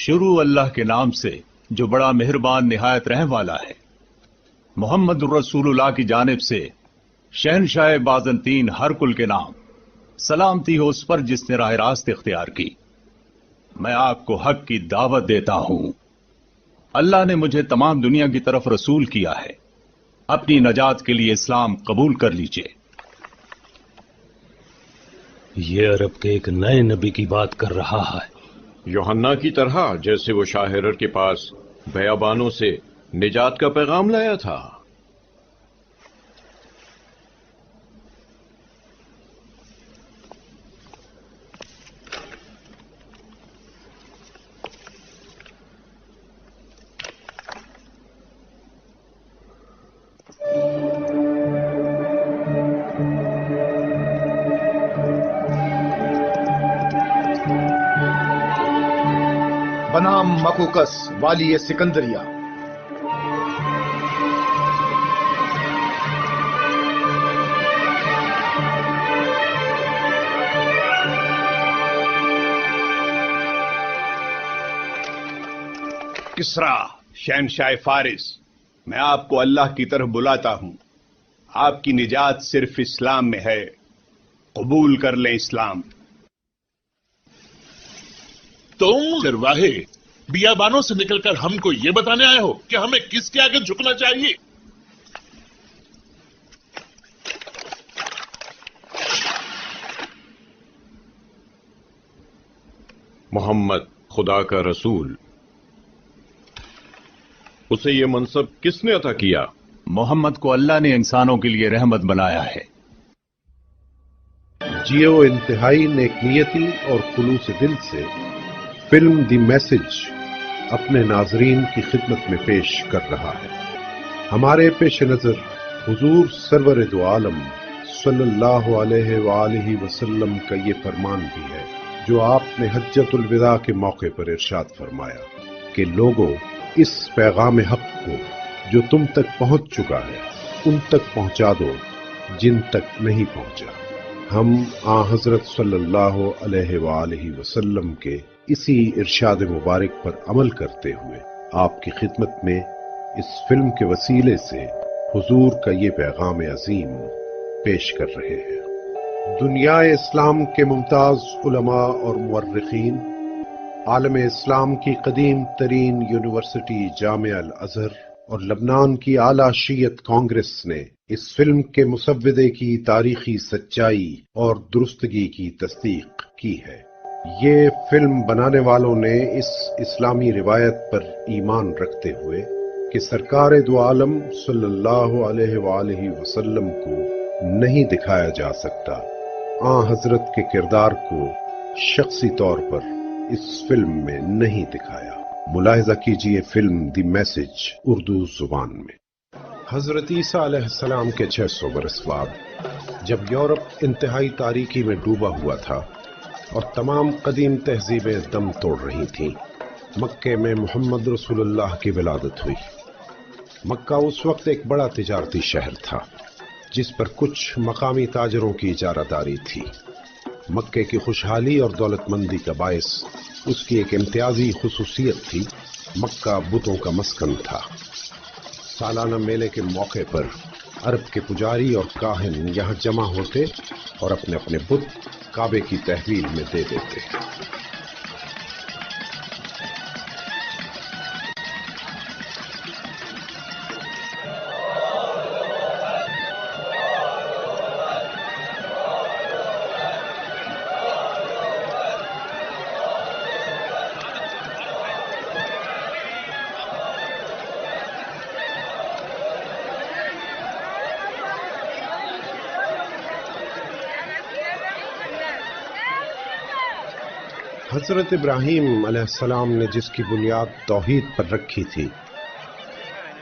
شروع اللہ کے نام سے جو بڑا مہربان نہایت رحم والا ہے۔ محمد الرسول اللہ کی جانب سے شہنشاہ بازنطین ہر کل کے نام سلامتی ہو اس پر جس نے راہ راست اختیار کی۔ میں آپ کو حق کی دعوت دیتا ہوں۔ اللہ نے مجھے تمام دنیا کی طرف رسول کیا ہے، اپنی نجات کے لیے اسلام قبول کر لیجئے۔ یہ عرب کے ایک نئے نبی کی بات کر رہا ہے، یوحنا کی طرح جیسے وہ شاہ ہرر کے پاس بیابانوں سے نجات کا پیغام لایا تھا۔ بنام مکوکس والی سکندریہ۔ کسرا شہنشاہ فارس، میں آپ کو اللہ کی طرف بلاتا ہوں۔ آپ کی نجات صرف اسلام میں ہے، قبول کر لیں اسلام۔ تم درواہے بیابانوں سے نکل کر ہم کو یہ بتانے آئے ہو کہ ہمیں کس کے آگے جھکنا چاہیے؟ محمد خدا کا رسول، اسے یہ منصب کس نے عطا کیا؟ محمد کو اللہ نے انسانوں کے لیے رحمت بنایا ہے۔ جیو انتہائی نیکنیتی اور خلوص دل سے فلم دی میسج اپنے ناظرین کی خدمت میں پیش کر رہا ہے۔ ہمارے پیش نظر حضور سرور دو عالم صلی اللہ علیہ وآلہ وسلم کا یہ فرمان بھی ہے جو آپ نے حجۃ الوداع کے موقع پر ارشاد فرمایا کہ لوگوں، اس پیغام حق کو جو تم تک پہنچ چکا ہے ان تک پہنچا دو جن تک نہیں پہنچا۔ ہم حضرت صلی اللہ علیہ وآلہ وسلم کے اسی ارشاد مبارک پر عمل کرتے ہوئے آپ کی خدمت میں اس فلم کے وسیلے سے حضور کا یہ پیغام عظیم پیش کر رہے ہیں۔ دنیا اسلام کے ممتاز علماء اور مورخین، عالم اسلام کی قدیم ترین یونیورسٹی جامعہ الازہر اور لبنان کی اعلیٰ شیعت کانگریس نے اس فلم کے مسودے کی تاریخی سچائی اور درستگی کی تصدیق کی ہے۔ یہ فلم بنانے والوں نے اس اسلامی روایت پر ایمان رکھتے ہوئے کہ سرکار دو عالم صلی اللہ علیہ وآلہ وسلم کو نہیں دکھایا جا سکتا، حضرت کے کردار کو شخصی طور پر اس فلم میں نہیں دکھایا۔ ملاحظہ کیجئے فلم دی میسج اردو زبان میں۔ حضرت عیسیٰ علیہ السلام کے 600 برس بعد جب یورپ انتہائی تاریکی میں ڈوبا ہوا تھا اور تمام قدیم تہذیبیں دم توڑ رہی تھیں، مکے میں محمد رسول اللہ کی ولادت ہوئی۔ مکہ اس وقت ایک بڑا تجارتی شہر تھا جس پر کچھ مقامی تاجروں کی اجارہ داری تھی۔ مکے کی خوشحالی اور دولت مندی کا باعث اس کی ایک امتیازی خصوصیت تھی، مکہ بتوں کا مسکن تھا۔ سالانہ میلے کے موقع پر عرب کے پجاری اور کاہن یہاں جمع ہوتے اور اپنے اپنے بت کعبے کی تحویل میں دے دیتے۔ حضرت ابراہیم علیہ السلام نے جس کی بنیاد توحید پر رکھی تھی،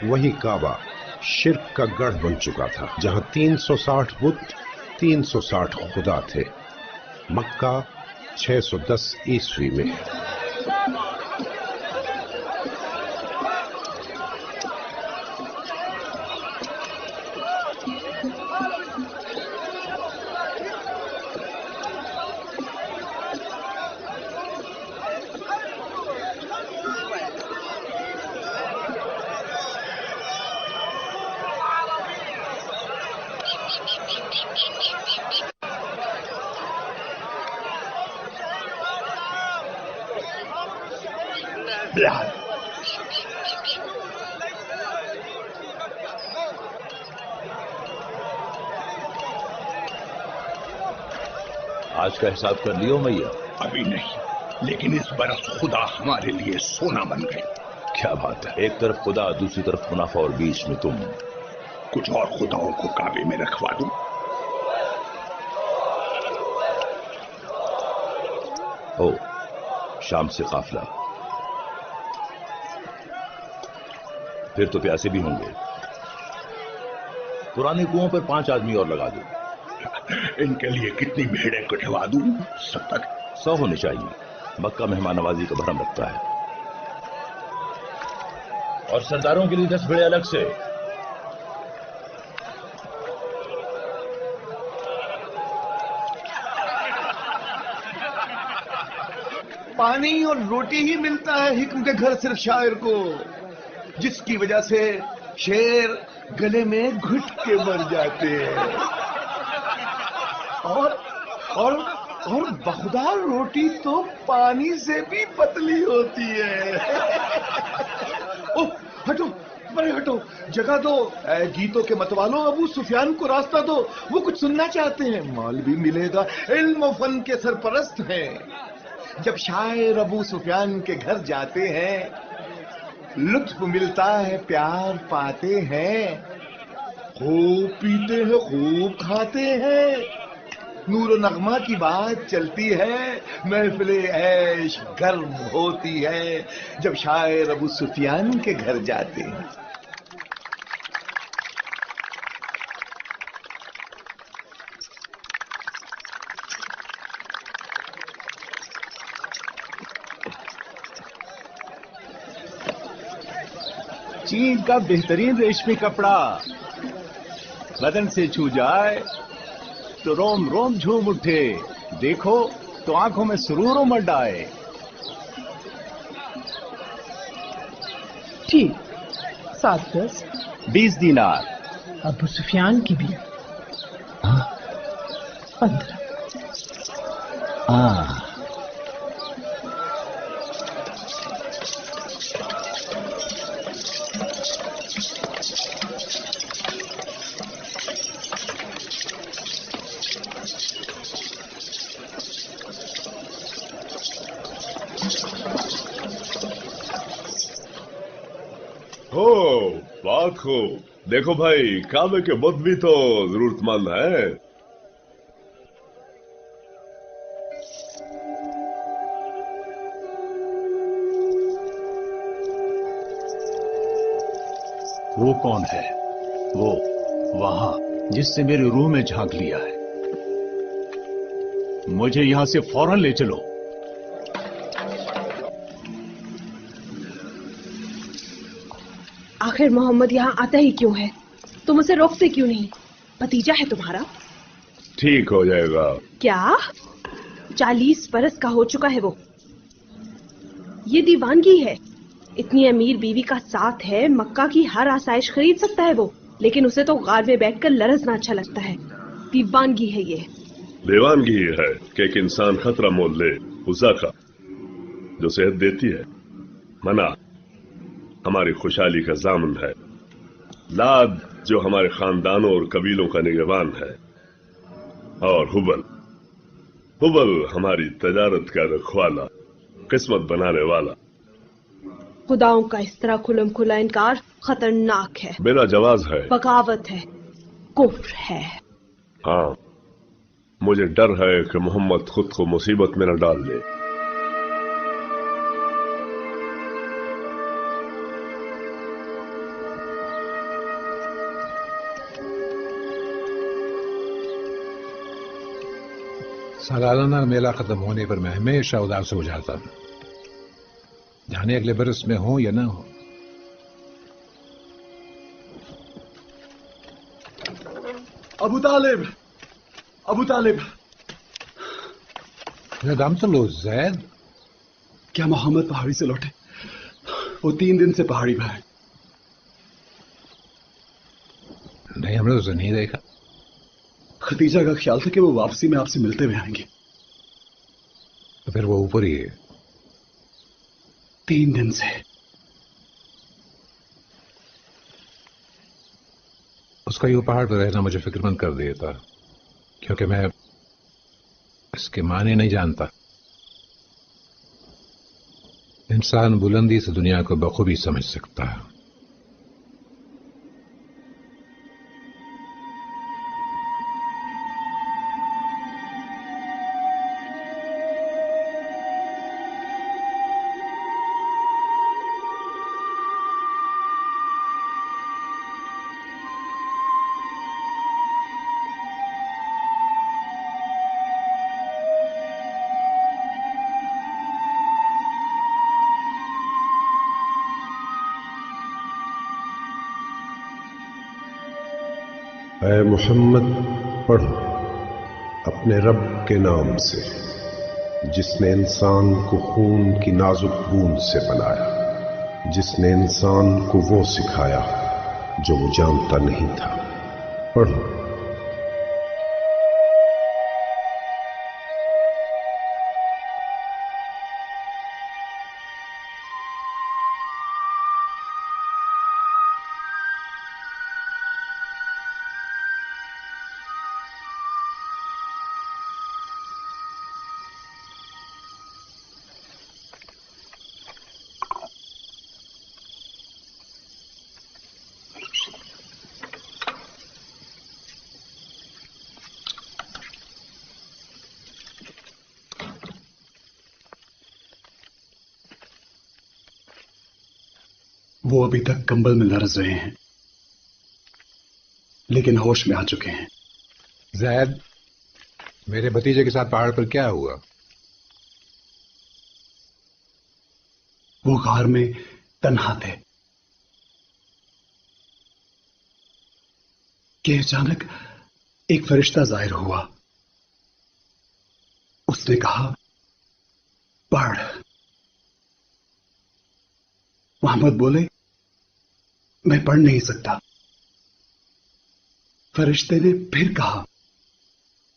وہی کعبہ شرک کا گڑھ بن چکا تھا، جہاں 360 بت، 360 خدا تھے۔ مکہ 610 عیسوی میں۔ آج کا حساب کر لیو میاں؟ ابھی نہیں، لیکن اس برس خدا ہمارے لیے سونا بن گئے. کیا بات ہے، ایک طرف خدا، دوسری طرف منافع اور بیچ میں تم. کچھ اور خداؤں کو کعبے میں رکھوا دوں. ہو شام سے قافلہ، پھر تو پیاسے بھی ہوں گے. پرانے کنووں پر 5 آدمی اور لگا دو. ان کے لیے کتنی بھیڑیں کٹوا دوں؟ 70. 100 ہونے چاہیے. مکہ مہمان نوازی کا بھرم رکھتا ہے. اور سرداروں کے لیے 10 بھیڑیں الگ سے. پانی اور روٹی ہی ملتا ہے حکم کے گھر صرف شاعر کو، جس کی وجہ سے شیر گلے میں گھٹ کے مر جاتے ہیں. اور بخدا روٹی تو پانی سے بھی پتلی ہوتی ہے. اوہ ہٹو، بڑے ہٹو، جگہ دو. گیتوں کے متوالوں، ابو سفیان کو راستہ دو، وہ کچھ سننا چاہتے ہیں. مال بھی ملے گا، علم و فن کے سرپرست ہیں. جب شاعر ابو سفیان کے گھر جاتے ہیں لطف ملتا ہے، پیار پاتے ہیں، خوب پیتے ہیں، خوب کھاتے ہیں، نور و نغمہ کی بات چلتی ہے، محفل عیش گرم ہوتی ہے جب شاعر ابو سفیان کے گھر جاتے ہیں. چین کا بہترین ریشمی کپڑا بدن سے چھو جائے تو روم روم جھوم اٹھے، دیکھو تو آنکھوں میں سرور امڈ آئے. ٹھیک، 7 گز. 20 دینار. ابو سفیان کی بھی 15. بات ہو. دیکھو بھائی، کعبے کے بت بھی تو ضرورت مند ہے. وہ کون ہے؟ وہ وہاں جس سے میری روح میں جھانک لیا ہے. مجھے یہاں سے فوراً لے چلو. آخر محمد یہاں آتا ہی کیوں ہے؟ تم اسے روکتے کیوں نہیں؟ بھتیجا ہے تمہارا. ٹھیک ہو جائے گا. کیا 40 برس کا ہو چکا ہے وہ؟ یہ دیوانگی ہے. اتنی امیر بیوی کا ساتھ ہے، مکہ کی ہر آسائش خرید سکتا ہے وہ، لیکن اسے تو غار میں بیٹھ کر لرزنا اچھا لگتا ہے. دیوانگی ہے یہ. دیوانگی ہی ہے کہ ایک انسان خطرہ مول لے. عزا کا جو صحت دیتی ہے، منع ہماری خوشحالی کا ضامن ہے، لاد جو ہمارے خاندانوں اور قبیلوں کا نگہبان ہے، اور حبل ہماری تجارت کا رکھوالا، قسمت بنانے والا. خداؤں کا اس طرح کھلم کھلا انکار خطرناک ہے، بلا جواز ہے، بغاوت ہے، کفر ہے. ہاں، مجھے ڈر ہے کہ محمد خود کو مصیبت میں نہ ڈال لے. سالانہ میلہ ختم ہونے پر میں ہمیشہ اداس ہو جاتا ہوں، جانے اگلے برس میں ہوں یا نہ ہوں. ابو طالب میرا دام تو لو زید. کیا محمد پہاڑی سے لوٹے؟ وہ 3 دن سے پہاڑی پہ ہے. نہیں، ہم نے اسے نہیں دیکھا. ختیجہ کا خیال تھا کہ وہ واپسی میں آپ سے ملتے ہوئے آئیں گے. تو پھر وہ اوپر ہی ہے. 3 दिन से। उसका ये पहाड़ पर रहना मुझे फिक्रमंद कर देता, क्योंकि मैं इसके माने नहीं जानता। इंसान बुलंदी से दुनिया को बखूबी समझ सकता है। اے محمد پڑھو اپنے رب کے نام سے جس نے انسان کو خون کی نازک بوند سے بنایا، جس نے انسان کو وہ سکھایا جو وہ جانتا نہیں تھا۔ پڑھو۔ وہ ابھی تک کمبل میں لرز رہے ہیں لیکن ہوش میں آ چکے ہیں۔ زید، میرے بھتیجے کے ساتھ پہاڑ پر کیا ہوا؟ وہ غار میں تنہا تھے کہ اچانک ایک فرشتہ ظاہر ہوا۔ اس نے کہا پڑھ۔ محمد بولے میں پڑھ نہیں سکتا۔ فرشتے نے پھر کہا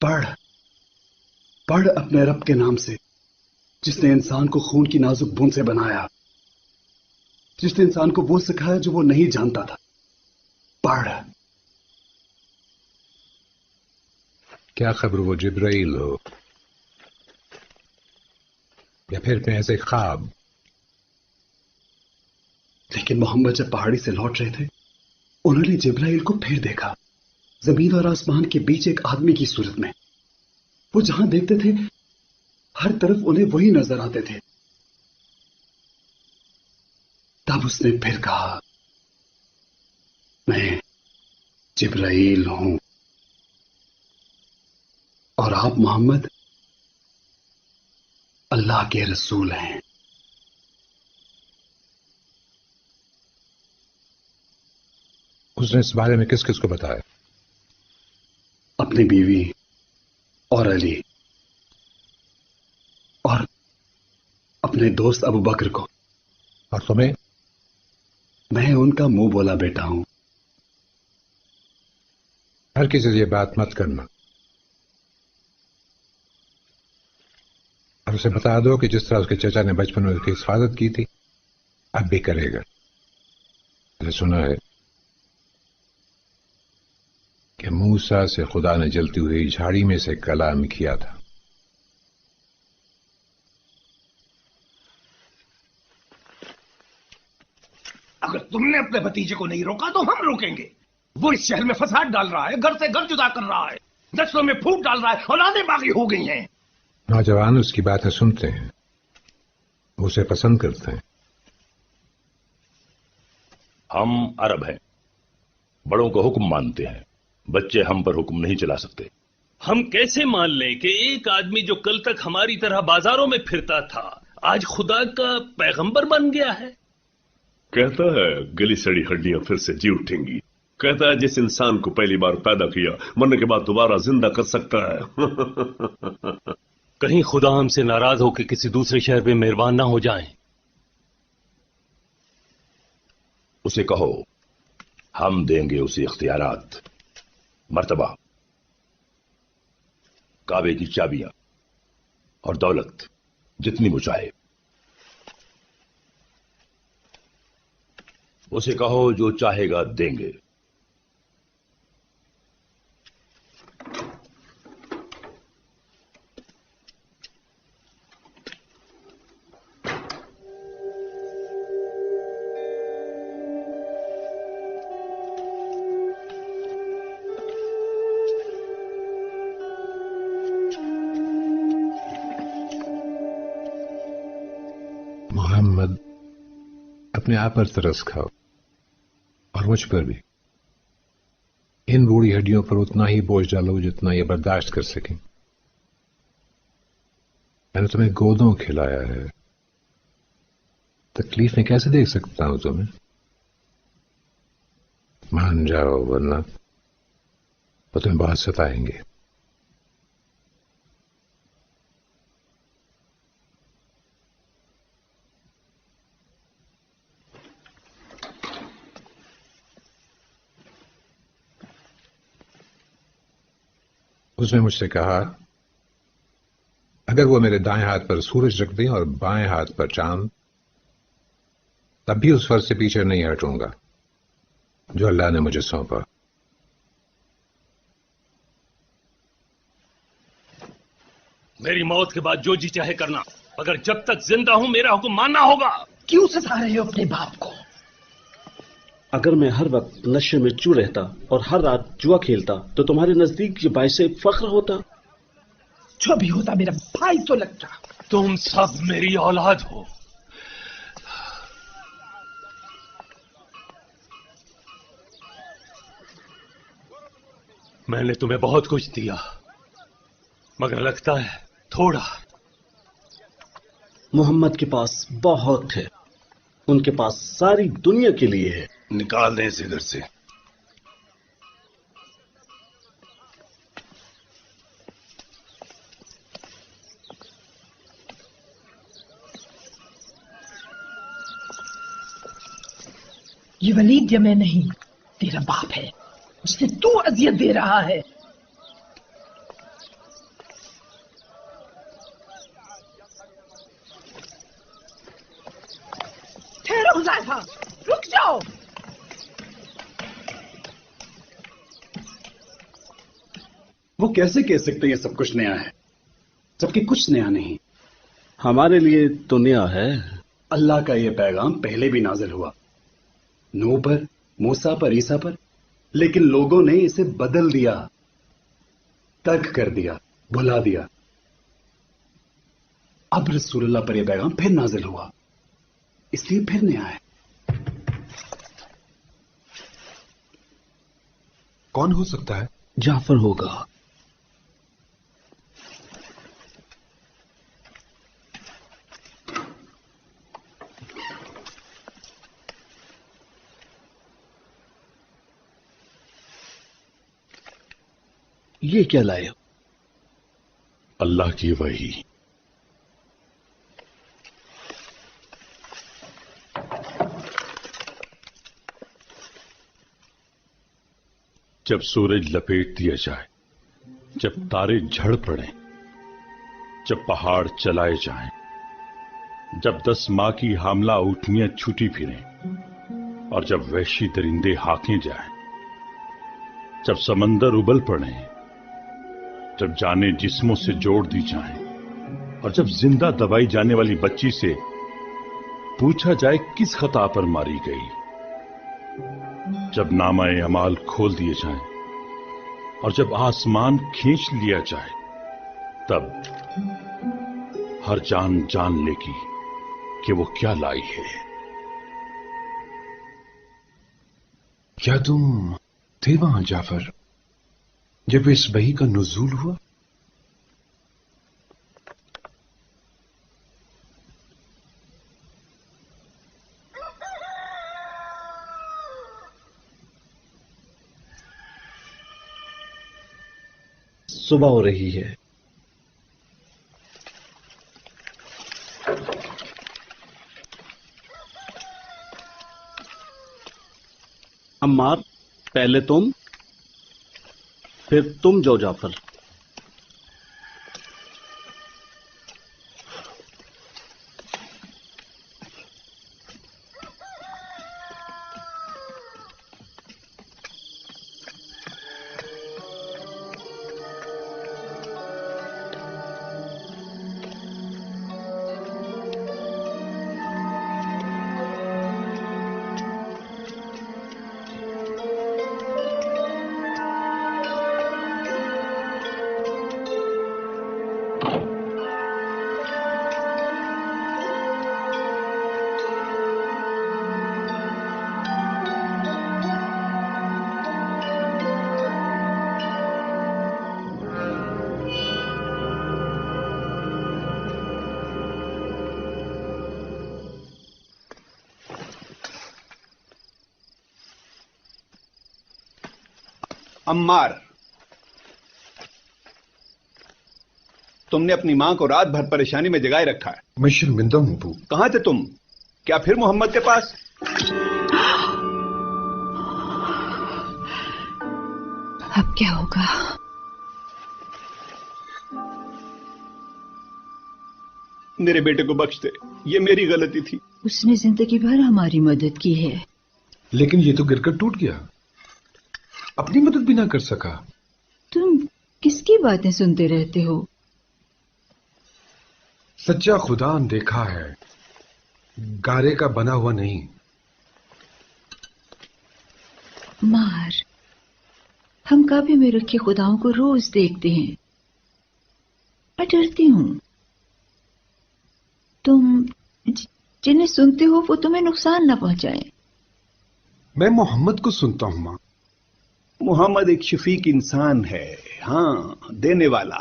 پڑھ، پڑھ اپنے رب کے نام سے جس نے انسان کو خون کی نازک بوند سے بنایا، جس نے انسان کو وہ سکھایا جو وہ نہیں جانتا تھا۔ پڑھ۔ کیا خبر وہ جبرائیل ہو یا پھر محض ایک خواب؟ لیکن محمد جب پہاڑی سے لوٹ رہے تھے انہوں نے جبرائیل کو پھر دیکھا، زمین اور آسمان کے بیچ ایک آدمی کی صورت میں۔ وہ جہاں دیکھتے تھے ہر طرف انہیں وہی نظر آتے تھے۔ تب اس نے پھر کہا میں جبرائیل ہوں اور آپ محمد اللہ کے رسول ہیں۔ اس نے اس بارے میں کس کس کو بتایا؟ اپنی بیوی اور علی اور اپنے دوست ابو بکر کو۔ اور تمہیں؟ میں ان کا منہ بولا بیٹا ہوں۔ ہر کسی سے یہ بات مت کرنا اور اسے بتا دو کہ جس طرح اس کے چچا نے بچپن میں اس کی حفاظت کی تھی اب بھی کرے گا۔ میں نے سنا ہے کہ موسیٰ سے خدا نے جلتی ہوئی جھاڑی میں سے کلام کیا تھا۔ اگر تم نے اپنے بھتیجے کو نہیں روکا تو ہم روکیں گے۔ وہ اس شہر میں فساد ڈال رہا ہے، گھر سے گھر جدا کر رہا ہے، نسلوں میں پھوٹ ڈال رہا ہے، اولادیں باقی ہو گئی ہیں۔ نوجوان اس کی باتیں سنتے ہیں، اسے پسند کرتے ہیں۔ ہم عرب ہیں، بڑوں کو حکم مانتے ہیں، بچے ہم پر حکم نہیں چلا سکتے۔ ہم کیسے مان لیں کہ ایک آدمی جو کل تک ہماری طرح بازاروں میں پھرتا تھا آج خدا کا پیغمبر بن گیا ہے؟ کہتا ہے گلی سڑی ہڈیاں پھر سے جی اٹھیں گی۔ کہتا ہے جس انسان کو پہلی بار پیدا کیا مرنے کے بعد دوبارہ زندہ کر سکتا ہے۔ کہیں خدا ہم سے ناراض ہو کے کسی دوسرے شہر پہ مہربان نہ ہو جائیں۔ اسے کہو ہم دیں گے اسے اختیارات، مرتبہ، کعبے کی چابیاں اور دولت جتنی وہ چاہے۔ اسے کہو جو چاہے گا دیں گے. محمد، اپنے آپ پر ترس کھاؤ اور مجھ پر بھی. ان بوڑھی ہڈیوں پر اتنا ہی بوجھ ڈالو جتنا یہ برداشت کر سکیں. میں نے تمہیں گودوں کھلایا ہے، تکلیف میں کیسے دیکھ سکتا ہوں تمہیں؟ مان جاؤ ورنہ وہ تمہیں بہت ستائیں گے. اس نے مجھ سے کہا اگر وہ میرے دائیں ہاتھ پر سورج رکھ دیں اور بائیں ہاتھ پر چاند، تب بھی اس فرض سے پیچھے نہیں ہٹوں گا جو اللہ نے مجھے سونپا. میری موت کے بعد جو جی چاہے کرنا، مگر جب تک زندہ ہوں میرا حکم ماننا ہوگا. کیوں ستا رہے ہو اپنے باپ کو؟ اگر میں ہر وقت نشے میں چو رہتا اور ہر رات جوا کھیلتا تو تمہارے نزدیک یہ باعث فخر ہوتا. جو بھی ہوتا میرا بھائی تو لگتا. تم سب میری اولاد ہو. میں نے تمہیں بہت کچھ دیا مگر لگتا ہے تھوڑا. محمد کے پاس بہت ہے، ان کے پاس ساری دنیا کے لیے ہے. نکال دیں اسے ادھر سے. یہ ولید یا میں نہیں، تیرا باپ ہے جسے تو اذیت دے رہا ہے. ٹھہرو حذیفہ، رک جاؤ. وہ کیسے کہہ سکتے یہ سب کچھ نیا ہے جبکہ کچھ نیا نہیں. ہمارے لیے تو نیا ہے. اللہ کا یہ پیغام پہلے بھی نازل ہوا، نوح پر، موسیٰ پر، عیسیٰ پر، لیکن لوگوں نے اسے بدل دیا، ترک کر دیا، بھلا دیا. اب رسول اللہ پر یہ پیغام پھر نازل ہوا، اس لیے پھر نیا ہے. کون ہو سکتا ہے؟ جعفر ہوگا. یہ کیا لائے؟ اللہ کی وحی. جب سورج لپیٹ دیا جائے، جب تارے جھڑ پڑیں، جب پہاڑ چلائے جائیں، جب 10 ماہ کی حاملہ اونٹنیاں چھوٹی پھریں اور جب وحشی درندے ہاکیں جائیں، جب سمندر ابل پڑیں، جب جانیں جسموں سے جوڑ دی جائیں اور جب زندہ دبائی جانے والی بچی سے پوچھا جائے کس خطا پر ماری گئی، جب نامہ اعمال کھول دیے جائیں اور جب آسمان کھینچ لیا جائے، تب ہر جان جان لے گی کہ وہ کیا لائی ہے. کیا تم تھے وہاں جعفر جب اس وحی کا نزول ہوا؟ صبح ہو رہی ہے. عمار، پہلے تم پھر تم جو جعفر. عمار، تم نے اپنی ماں کو رات بھر پریشانی میں جگائے رکھا ہے۔ میں شرمندہ ہوں ابو۔ کہاں تھے تم؟ کیا پھر محمد کے پاس؟ اب کیا ہوگا؟ میرے بیٹے کو بخش دے، یہ میری غلطی تھی۔ اس نے زندگی بھر ہماری مدد کی ہے، لیکن یہ تو گر کر ٹوٹ گیا، اپنی مدد بھی نہ کر سکا۔ تم کس کی باتیں سنتے رہتے ہو؟ سچا خدا دیکھا ہے، گارے کا بنا ہوا نہیں۔ مار، ہم کعبے میں رکھے خداؤں کو روز دیکھتے ہیں، میں ڈرتی ہوں تم جنہیں سنتے ہو وہ تمہیں نقصان نہ پہنچائیں۔ میں محمد کو سنتا ہوں ماں۔ محمد ایک شفیق انسان ہے، ہاں، دینے والا،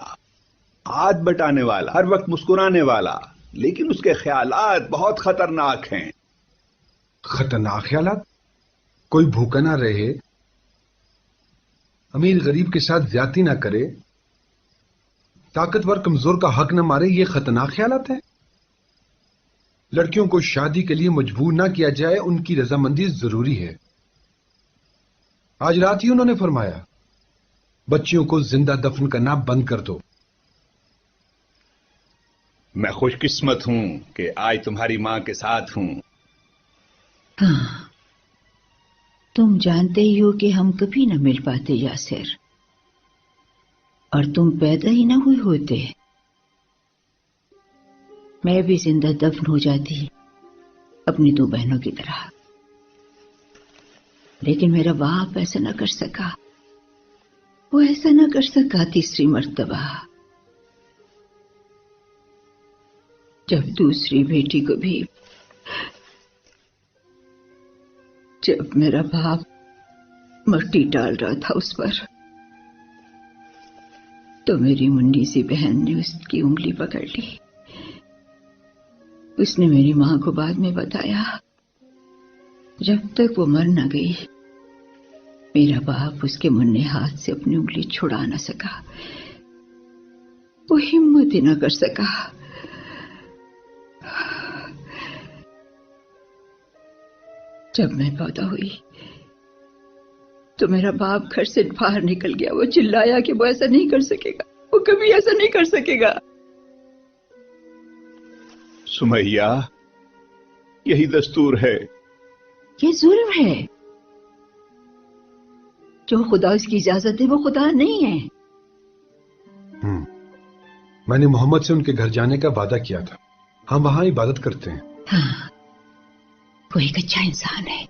ہاتھ بٹانے والا، ہر وقت مسکرانے والا، لیکن اس کے خیالات بہت خطرناک ہیں۔ خطرناک خیالات؟ کوئی بھوکا نہ رہے، امیر غریب کے ساتھ زیادتی نہ کرے، طاقتور کمزور کا حق نہ مارے، یہ خطرناک خیالات ہیں؟ لڑکیوں کو شادی کے لیے مجبور نہ کیا جائے، ان کی رضامندی ضروری ہے۔ آج رات ہی انہوں نے فرمایا بچیوں کو زندہ دفن کرنا بند کر دو۔ میں خوش قسمت ہوں کہ آج تمہاری ماں کے ساتھ ہوں۔ ہاں، تم جانتے ہی ہو کہ ہم کبھی نہ مل پاتے یاسر، اور تم پیدا ہی نہ ہوئے ہوتے، میں بھی زندہ دفن ہو جاتی اپنی دو بہنوں کی طرح، لیکن میرا باپ ایسا نہ کر سکا، وہ ایسا نہ کر سکا تیسری مرتبہ۔ جب دوسری بیٹی کو بھی، جب میرا باپ مٹی ڈال رہا تھا اس پر، تو میری منی سی بہن نے اس کی انگلی پکڑ لی۔ اس نے میری ماں کو بعد میں بتایا، جب تک وہ مر نہ گئی میرا باپ اس کے مننے ہاتھ سے اپنی انگلی چھڑا نہ سکا، وہ ہمت ہی نہ کر سکا۔ جب میں پیدا ہوئی تو میرا باپ گھر سے باہر نکل گیا، وہ چلایا کہ وہ ایسا نہیں کر سکے گا، وہ کبھی ایسا نہیں کر سکے گا۔ سمیہ، یہی دستور ہے۔ یہ ظلم ہے، جو خدا اس کی اجازت دے وہ خدا نہیں ہے۔ میں نے محمد سے ان کے گھر جانے کا وعدہ کیا تھا، ہم وہاں عبادت کرتے ہیں۔ ہاں، وہ ایک اچھا انسان ہے۔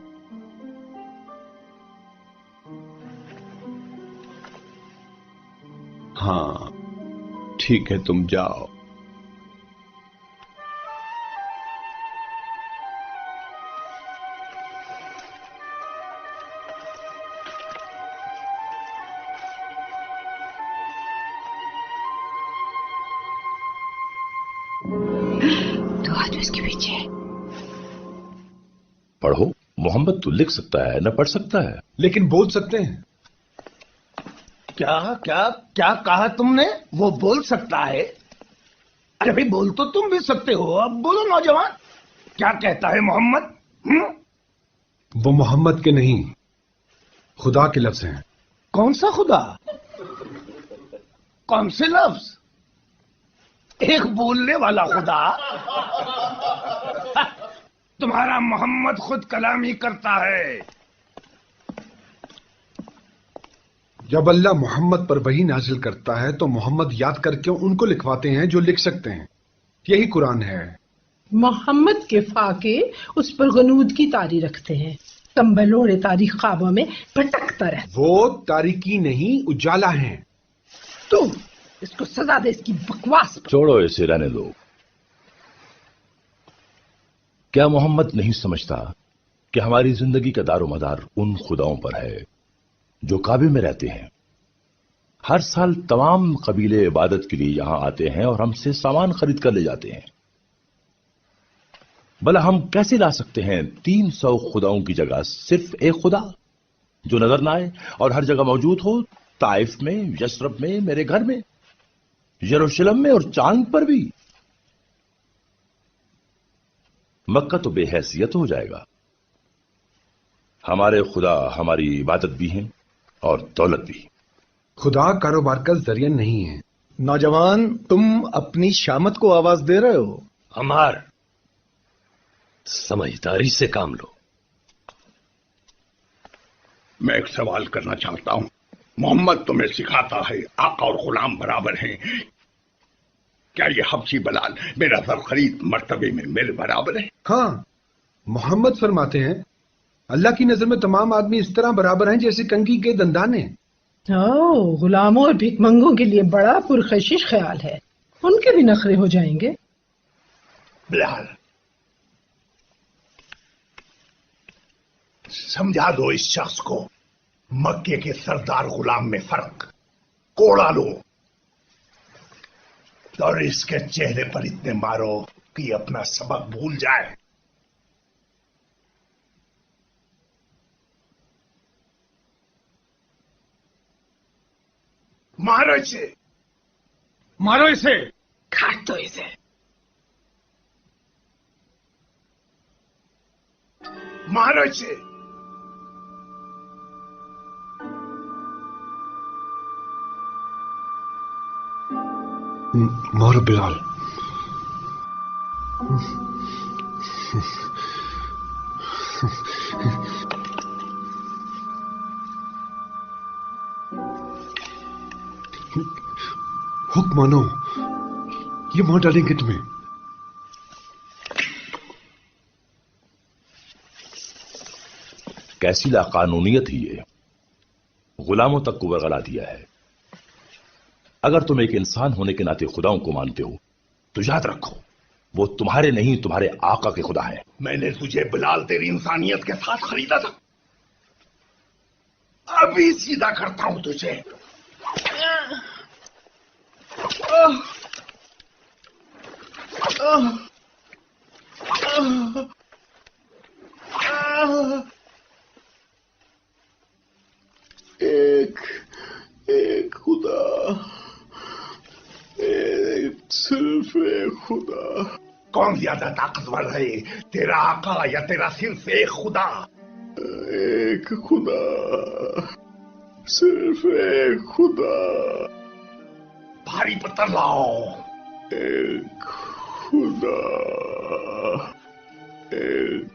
ہاں ٹھیک ہے، تم جاؤ۔ پڑھو، محمد تو لکھ سکتا ہے نہ پڑھ سکتا ہے، لیکن بول سکتے ہیں۔ کیا کیا کیا کہا تم نے؟ وہ بول سکتا ہے؟ ارے بھائی بول تو تم بھی سکتے ہو، اب بولو نوجوان، کیا کہتا ہے محمد؟ وہ محمد کے نہیں، خدا کے لفظ ہیں۔ کون سا خدا؟ کون سے لفظ؟ ایک بولنے والا خدا؟ تمہارا محمد خود کلامی کرتا ہے۔ جب اللہ محمد پر وحی نازل کرتا ہے تو محمد یاد کر کے ان کو لکھواتے ہیں جو لکھ سکتے ہیں، یہی قرآن ہے۔ محمد کے فاقے اس پر غنود کی تاری رکھتے ہیں، کمبل اوڑھے تاریخ خوابوں میں بھٹکتا رہتا۔ وہ تاریکی نہیں، اجالا ہیں۔ تم اس کو سزا دے اس کی بکواس پر۔ چھوڑو اسے، رہنے دو۔ کیا محمد نہیں سمجھتا کہ ہماری زندگی کا دار و مدار ان خداؤں پر ہے جو کعبے میں رہتے ہیں؟ ہر سال تمام قبیلے عبادت کے لیے یہاں آتے ہیں اور ہم سے سامان خرید کر لے جاتے ہیں۔ بھلا ہم کیسے لا سکتے ہیں 300 خداؤں کی جگہ صرف ایک خدا؟ जो नजर ना आए और हर जगह मौजूद हो, ताइफ में, यशरब में, मेरे घर में, यरूशलेम में और चांद पर भी। मक्का तो बेहैसियत हो जाएगा। हमारे खुदा हमारी इबादत भी हैं और दौलत भी। खुदा कारोबार का जरिया नहीं है। नौजवान, तुम अपनी शामत को आवाज दे रहे हो? अमार, समझदारी से काम लो। मैं एक सवाल करना चाहता हूं। मोहम्मद तुम्हें सिखाता है आका और गुलाम बराबर हैं। क्या ये हबशी बलाल मेरा सर खरीद मर्तबे में मेरे बराबर है? हाँ, मोहम्मद फरमाते हैं अल्लाह की नजर में तमाम आदमी इस तरह बराबर हैं जैसे कंघी के दंदाने। गुलामों और भिखमंगों के लिए बड़ा पुरकशिश ख्याल है। उनके भी नखरे हो जाएंगे। बिलाल, समझा दो इस शख्स को मक्के के सरदार गुलाम में फर्क। कोड़ा लो और इसके चेहरे पर इतने मारो कि अपना सबक भूल जाए। मारो इसे, मारो इसे, काट दो इसे। मारो इसे। मारो बिलाल। हुक्म मानो, ये मार डालेंगे तुम्हें। कैसी लाकानूनियत ही ये, गुलामों तक को वर्गला दिया है। अगर तुम एक इंसान होने के नाते खुदाओं को मानते हो तो याद रखो वो तुम्हारे नहीं तुम्हारे आका के खुदा है। मैंने तुझे बिलाल तेरी इंसानियत के साथ खरीदा था। अभी सीधा करता हूं तुझे। एक खुदा, सिर्फ एक खुदा। कौन ज्यादा ताकतवर है, तेरा आका या तेरा सिर्फ एक खुदा? एक खुदा, सिर्फ एक खुदा। भारी पत्थर लाओ। एक खुदा, एक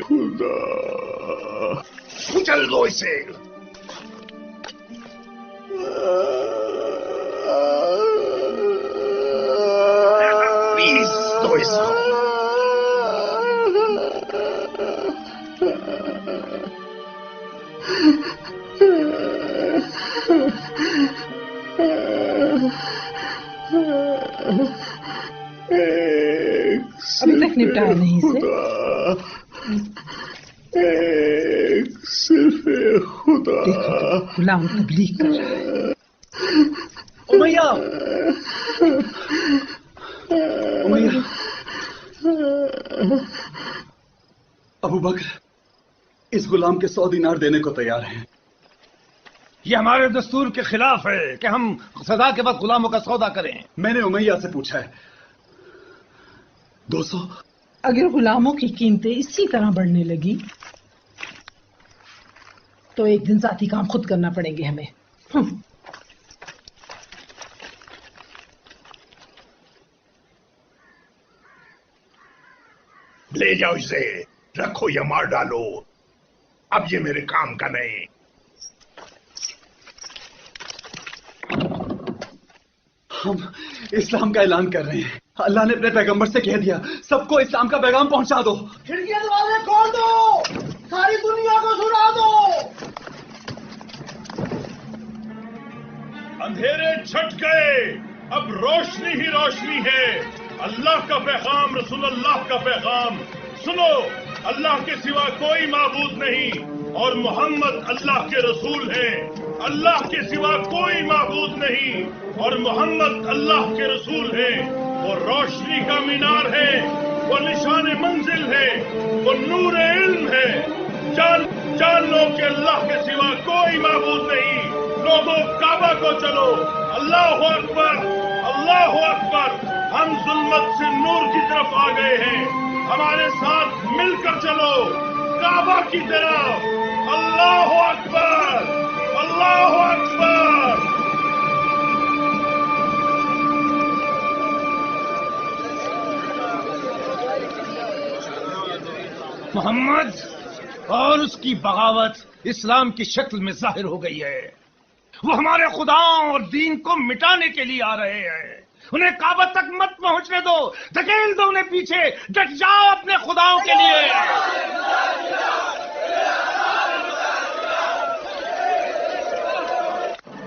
खुदा। कुचल दो इसे। प्लीज दो इसको। अभी तक निपटाया नहीं इसे। एक सिर्फ एक खुदा। गुलाम तबलीग कर रहा है। उमैया, उमैया, अबू बकर इस गुलाम के 100 दीनार देने को तैयार हैं। ये हमारे दस्तूर के खिलाफ है कि हम सदा के वक्त गुलामों का सौदा करें। मैंने उमैया से पूछा है 200। अगर गुलामों की कीमतें इसी तरह बढ़ने लगी तो एक दिन जाती काम खुद करना पड़ेंगे हमें। ले जाओ इसे, रखो या मार डालो। अब ये मेरे काम का नहीं। हम इस्लाम का ऐलान कर रहे हैं। अल्लाह ने अपने पैगंबर से कह दिया सबको इस्लाम का पैगाम पहुंचा दो। खिड़कियां दरवाजे खोल दो, सारी दुनिया को सुना दो। अंधेरे छट गए, अब रोशनी ही रोशनी है। अल्लाह का पैगाम, रसूलुल्लाह का पैगाम सुनो। अल्लाह के सिवा कोई माबूद नहीं और मोहम्मद अल्लाह के रसूल हैं। अल्लाह के सिवा कोई माबूद नहीं और मोहम्मद अल्लाह के रसूल हैं। वो रोशनी का मीनार है, वो निशान मंजिल है, वो नूर इल्म है। जान जान लो कि अल्लाह के सिवा कोई माबूद नहीं। लोगों काबा को चलो। अल्लाह अकबर, अल्लाह अकबर। हम जुल्मत से नूर की तरफ आ गए हैं। हमारे साथ मिलकर चलो काबा की तरफ। अल्लाह अकबर, अल्लाह अकबर। मोहम्मद और उसकी बगावत इस्लाम की शक्ल में जाहिर हो गई है। वो हमारे खुदाओं और दीन को मिटाने के लिए आ रहे हैं। उन्हें काबा तक मत पहुंचने दो, धकेल दो उन्हें पीछे। डट जाओ अपने खुदाओं के लिए।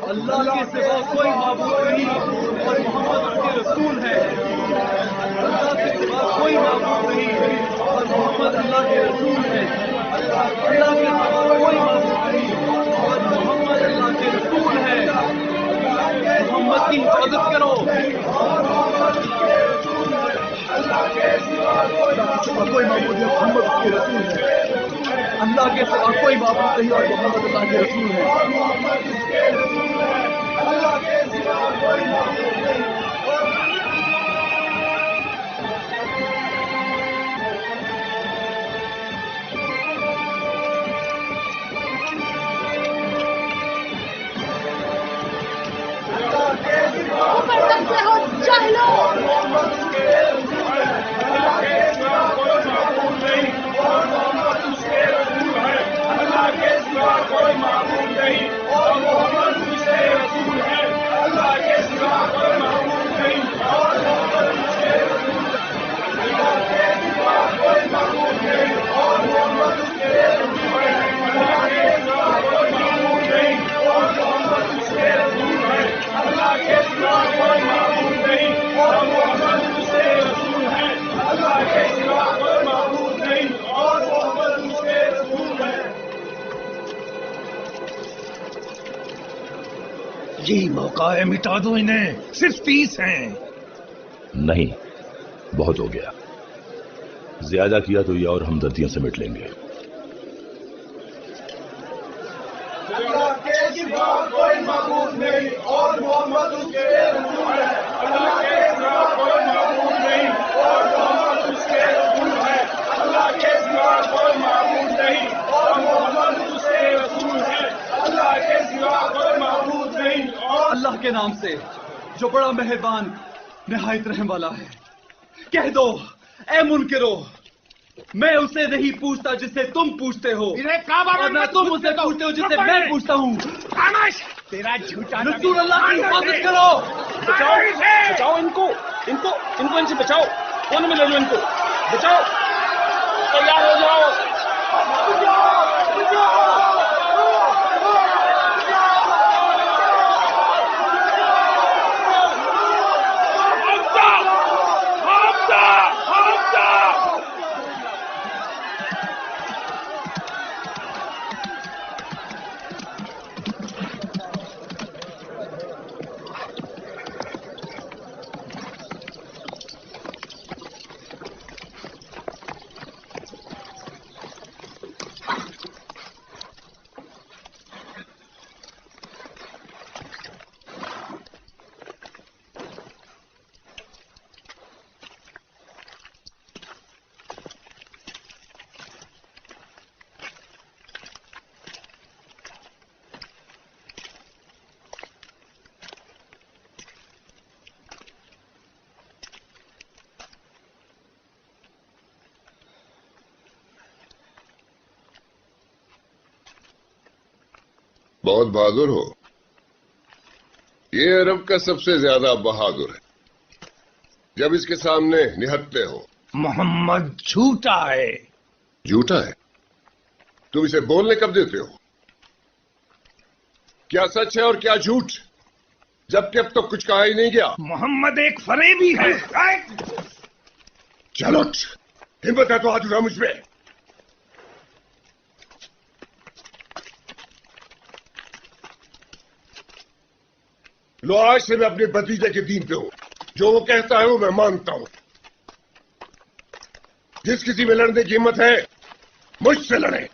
अल्लाह के सिवा कोई माबूद नहीं और मोहम्मद उसके रसूल है। अल्लाह के सिवा कोई माबूद नहीं और मोहम्मद अल्लाह के रसूल है। अल्लाह के सिवा कोई माबूद नहीं और मोहम्मद अल्लाह के रसूल है। मोहम्मद की हिफाजत करो। कोई माबूद नहीं, मोहम्मद उसके रसूल है। अल्लाह के सिवा कोई माबूद नहीं और मोहम्मद अल्लाह के रसूल है। यही मौका है, मिटा दो इन्हें। सिर्फ 30 हैं। नहीं, बहुत हो गया। ज्यादा किया तो ये और हमदर्दियां समेट लेंगे। अल्लाह के सिवा कोई माबूद नहीं और मोहम्मद उसके रसूल है। अल्लाह के सिवा कोई माबूद नहीं और मोहम्मद उसके रसूल है। अल्लाह के सिवा कोई माबूद नहीं और मोहम्मद उसके रसूल है। अल्लाह के सिवा कोई माबूद नहीं। अल्लाह के नाम से जो बड़ा मेहरबान निहायत रहम वाला है, कह दो ए मुनकिरो, मैं उसे नहीं पूछता जिससे तुम पूछते हो और ना तुम उसे पूछते हो जिससे मैं पूछता हूँ। तेरा झूठा रसूल अल्लाह की हिफाजत करो। बचाओ इनको, इनसे बचाओ। कौन में ले लो इनको, बचाओ। तैयार हो जाओ। बहुत बहादुर हो। ये अरब का सबसे ज्यादा बहादुर है जब इसके सामने निहत्ते हो। मोहम्मद झूठा है। झूठा है? तुम इसे बोलने कब देते हो? क्या सच है और क्या झूठ, जबकि अब तो कुछ कहा ही नहीं गया। मोहम्मद एक फरेबी है। चलो, हिम्मत है तो हाथ उठा मुझ पे। लो, आज से मैं अपने भतीजे के दीन पे हूं। जो वो कहता है वो मैं मानता हूं। जिस किसी में लड़ने की हिम्मत है मुझसे लड़े।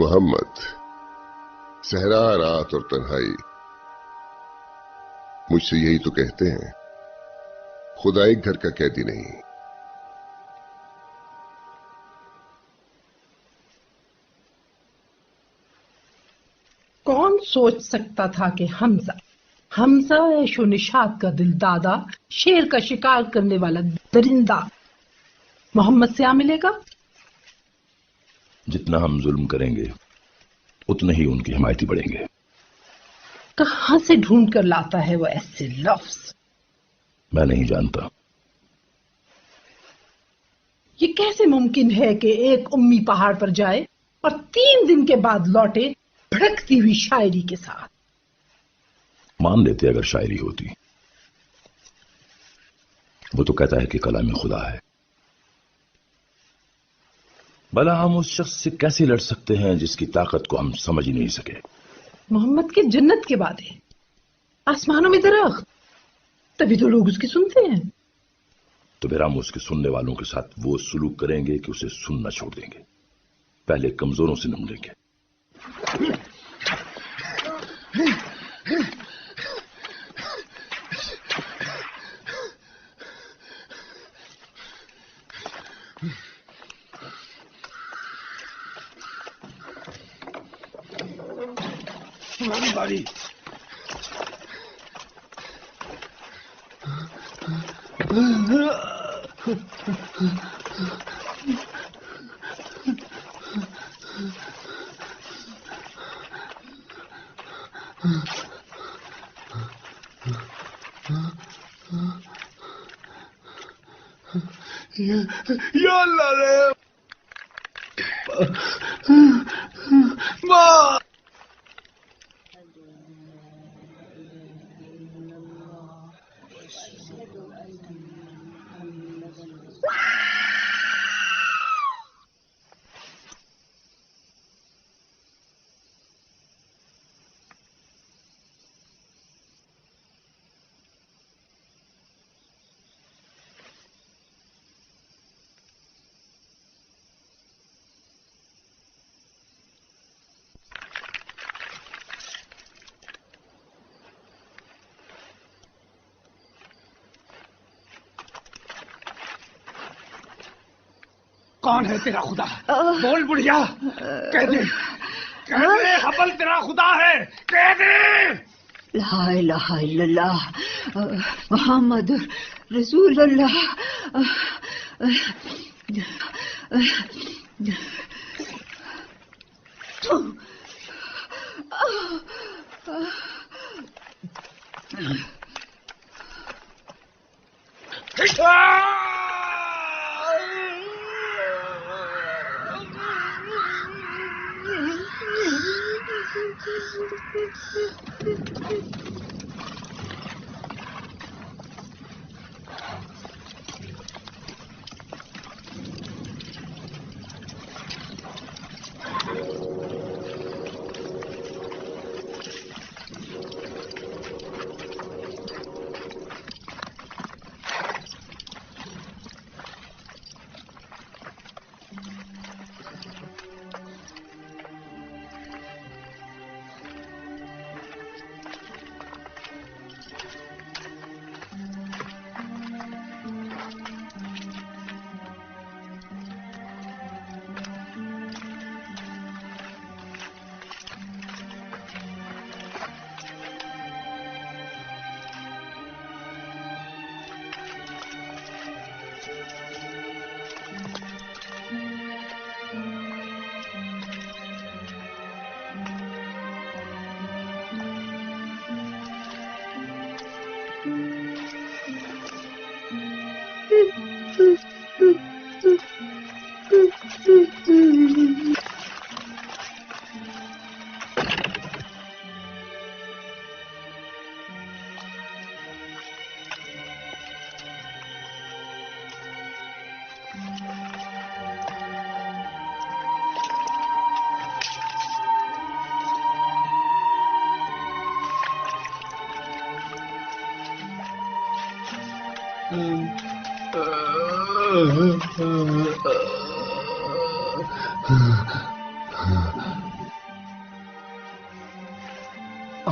मोहम्मद, सहरा रात और तन्हाई, मुझसे यही तो कहते हैं, खुदा एक घर का कैदी नहीं। कौन सोच सकता था कि हमजा ऐशो निशात का दिल दादा, शेर का शिकार करने वाला दरिंदा मोहम्मद से आ मिलेगा। जितना हम जुल्म करेंगे उतने ही उनकी हिमायती बढ़ेंगे। कहां से ढूंढ कर लाता है वो ऐसे लफ्ज? मैं नहीं जानता। ये कैसे मुमकिन है कि एक उम्मी पहाड़ पर जाए और 3 दिन के बाद लौटे भड़कती हुई शायरी के साथ? मान लेते अगर शायरी होती। वो तो कहता है कि कलाम खुदा है। भला हम उस शख्स से कैसे लड़ सकते हैं जिसकी ताकत को हम समझ ही नहीं सके? मोहम्मद के जन्नत के वादे, आसमानों में दरख्त, तभी तो लोग उसकी सुनते हैं। तो फिर हम उसके सुनने वालों के साथ वो सुलूक करेंगे कि उसे सुनना छोड़ देंगे। पहले कमजोरों से निपटेंगे। हमारी बारी। या अल्लाह रे माँ। कौन है तेरा खुदा? बोल बुढ़िया, कह दे हबल तेरा खुदा है, कह दे। ला इलाहा इल्लल्लाह मुहम्मद रसूलुल्लाह।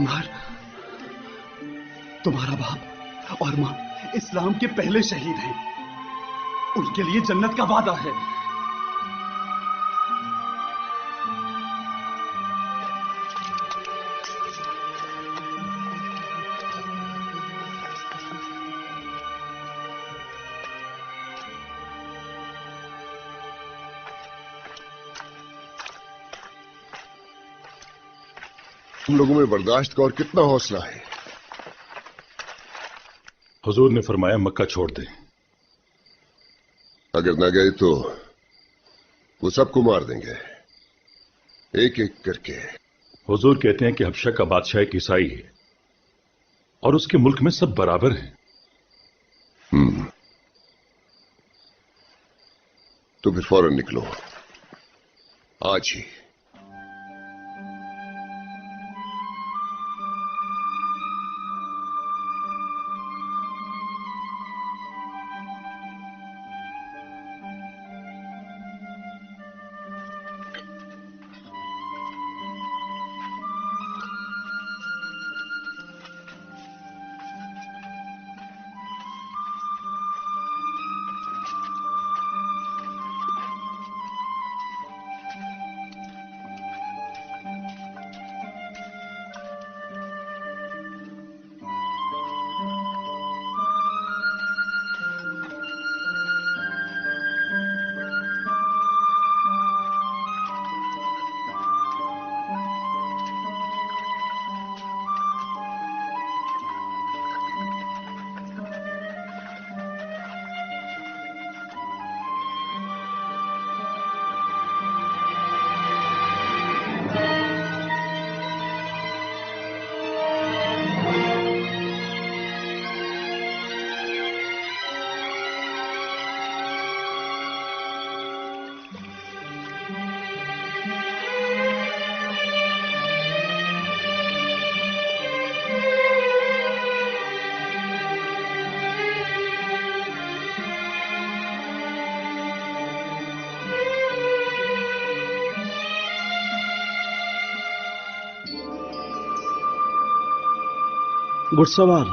عمار، تمہارا باپ اور ماں اسلام کے پہلے شہید ہیں، ان کے لیے جنت کا وعدہ ہے۔ تم لوگوں میں برداشت کا اور کتنا حوصلہ ہے؟ حضور نے فرمایا مکہ چھوڑ دیں۔ اگر نہ گئے تو وہ سب کو مار دیں گے، ایک ایک کر کے۔ حضور کہتے ہیں کہ حبشہ کا بادشاہ ایک عیسائی ہے اور اس کے ملک میں سب برابر ہیں۔ تو پھر فوراً نکلو، آج ہی۔ گھڑ سوار،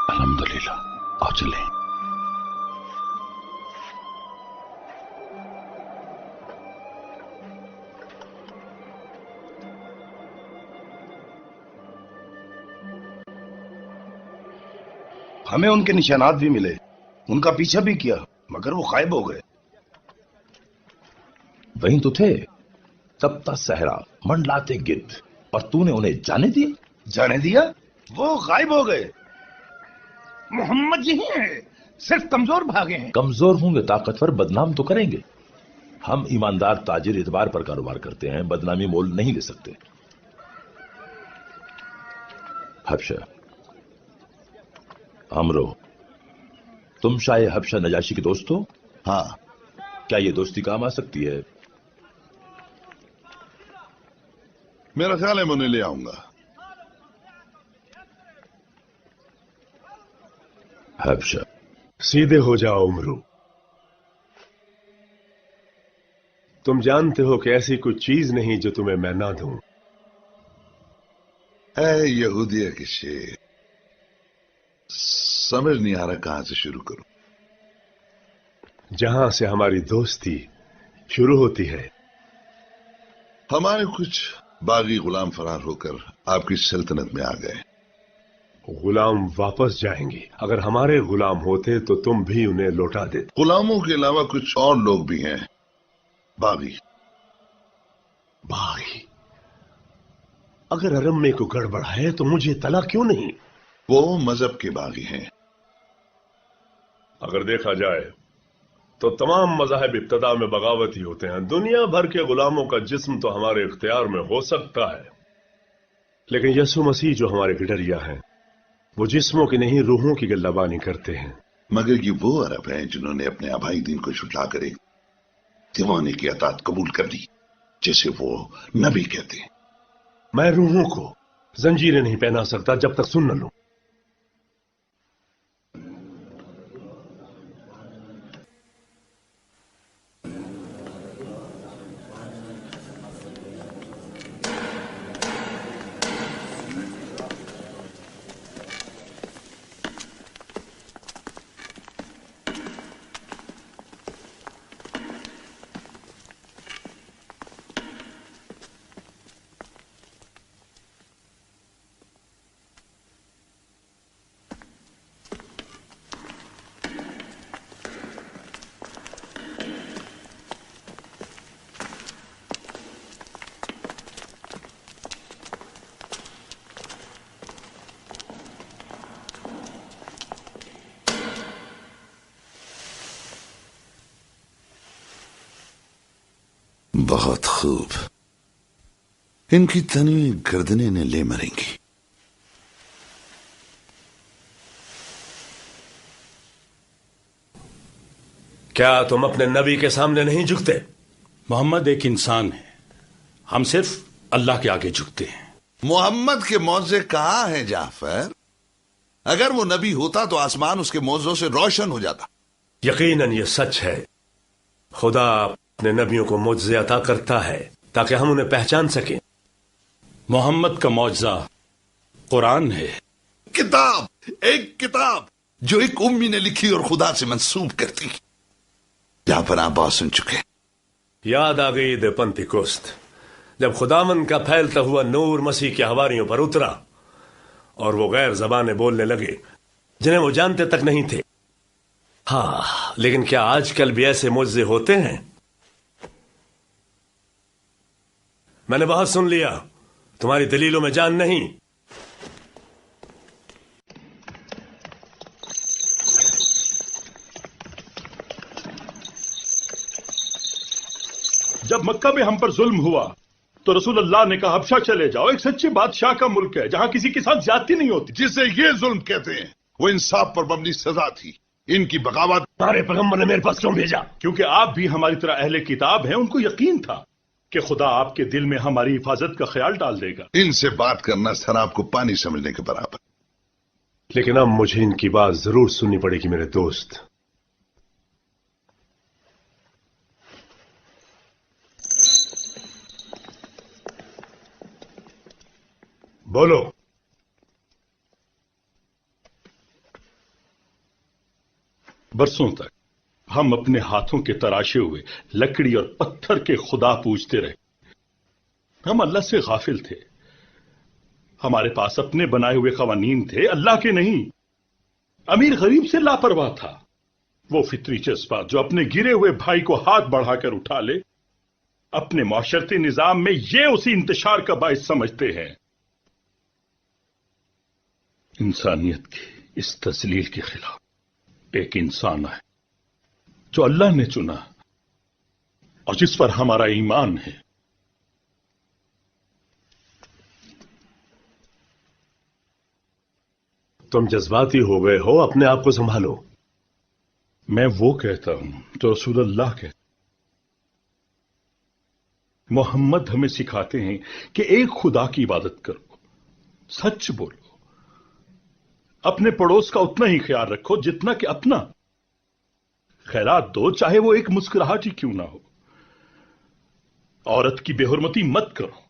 الحمدللہ، آؤ چلیں۔ ہمیں ان کے نشانات بھی ملے، ان کا پیچھا بھی کیا، مگر وہ غائب ہو گئے۔ وہیں تو تھے تپتا صحرا منڈلاتے گرد، اور تو نے انہیں جانے دیا؟ جانے دیا؟ وہ غائب ہو گئے۔ محمد یہی ہے، صرف کمزور بھاگے ہیں۔ کمزور ہوں گے طاقتور بدنام تو کریں گے۔ ہم ایماندار تاجر اعتبار پر کاروبار کرتے ہیں، بدنامی مول نہیں لے سکتے۔ حبشہ، امرو، تم شاہ حبشہ نجاشی کے دوست ہو؟ ہاں۔ کیا یہ دوستی کام آ سکتی ہے؟ मेरा ख्याल है मैं उन्हें ले आऊंगा। हबशा, सीधे हो जाओ उमरू। तुम जानते हो कि ऐसी कोई चीज नहीं जो तुम्हें मैं ना दूं। ऐ यहूदिया के शेर, समझ नहीं आ रहा कहां से शुरू करूं। जहां से हमारी दोस्ती शुरू होती है। हमारे कुछ बागी गुलाम फरार होकर आपकी सल्तनत में आ गए। गुलाम वापस जाएंगे। अगर हमारे गुलाम होते तो तुम भी उन्हें लौटा देते। गुलामों के अलावा कुछ और लोग भी हैं, बागी। बागी? अगर अरब में कोई गड़बड़ है तो मुझे तला क्यों नहीं? वो मजहब के बागी हैं। अगर देखा जाए तो तमाम मज़ाहिब इब्तदा में बगावत ही होते हैं। दुनिया भर के गुलामों का जिस्म तो हमारे इख्तियार में हो सकता है, लेकिन यसु मसीह जो हमारे गिडरिया हैं वो जिस्मों की नहीं रूहों की गल्लाबानी करते हैं। मगर ये वो अरब हैं जिन्होंने अपने आबाई दीन को छुटलाकर एक दीवाने की अतात कबूल कर ली, जिसे वो नबी कहते हैं। मैं रूहों को जंजीरें नहीं पहना सकता जब तक सुन न लूं। बहुत खूब, इनकी तनी गर्दनें ने ले मरेंगी। क्या तुम अपने नबी के सामने नहीं झुकते? मोहम्मद एक इंसान है, हम सिर्फ अल्लाह के आगे झुकते हैं। मोहम्मद के मौजे कहाँ हैं जाफर? अगर वो नबी होता तो आसमान उसके मौजों से रोशन हो जाता। यकीनन ये सच है। खुदा अपने नबियों को मौजज़े अता करता है ताकि हम उन्हें पहचान सकें। मोहम्मद का मौजज़ा कुरान है। किताब, एक किताब जो एक उम्मी ने लिखी और खुदा से मंसूब करती। जाफर आप बहुत सुन चुके। याद आ गई ईद पंतिकोस्त, जब खुदावन का फैलता हुआ नूर मसीह के हवारियों पर उतरा और वो गैर जबानें बोलने लगे जिन्हें वो जानते तक नहीं थे। हाँ, लेकिन क्या आजकल भी ऐसे मुझसे होते हैं? मैंने बहुत सुन लिया, तुम्हारी दलीलों में जान नहीं। जब मक्का में हम पर जुल्म हुआ तो रसूल अल्लाह ने कहा हबशा चले जाओ, एक सच्चे बादशाह का मुल्क है जहां किसी के साथ ज्यादती नहीं होती। जिसे ये जुल्म कहते हैं वो इंसाफ पर मबनी सजा थी। इनकी बगावत हमारे पैगंबर ने मेरे पास क्यों भेजा? क्योंकि आप भी हमारी तरह अहले किताब हैं। उनको यकीन था कि खुदा आपके दिल में हमारी हिफाजत का ख्याल डाल देगा। इनसे बात करना शराब को पानी समझने के बराबर। लेकिन अब मुझे इनकी बात जरूर सुननी पड़ेगी मेरे दोस्त। बोलो। बरसों तक हम अपने हाथों के तराशे हुए लकड़ी और पत्थर के खुदा पूजते रहे। हम अल्लाह से गाफिल थे। हमारे पास अपने बनाए हुए कवानीन थे, अल्लाह के नहीं। अमीर गरीब से लापरवाह था। वो फितरी जज्बात जो अपने गिरे हुए भाई को हाथ बढ़ाकर उठा ले, अपने माशरती निजाम में ये उसी इंतशार का बाइस समझते हैं। इंसानियत की इस तस्लील के खिलाफ एक इंसान है जो अल्लाह ने चुना और जिस पर हमारा ईमान है। तुम जज्बाती हो गए हो, अपने आप को संभालो। मैं वो कहता हूं जो रसूल अल्लाह कहते। मोहम्मद हमें सिखाते हैं कि एक खुदा की इबादत करो, सच बोलो, अपने पड़ोस का उतना ही ख्याल रखो जितना कि अपना। खैरात दो, चाहे वो एक मुस्कुराहट ही क्यों ना हो। औरत की बेहुरमती मत करो,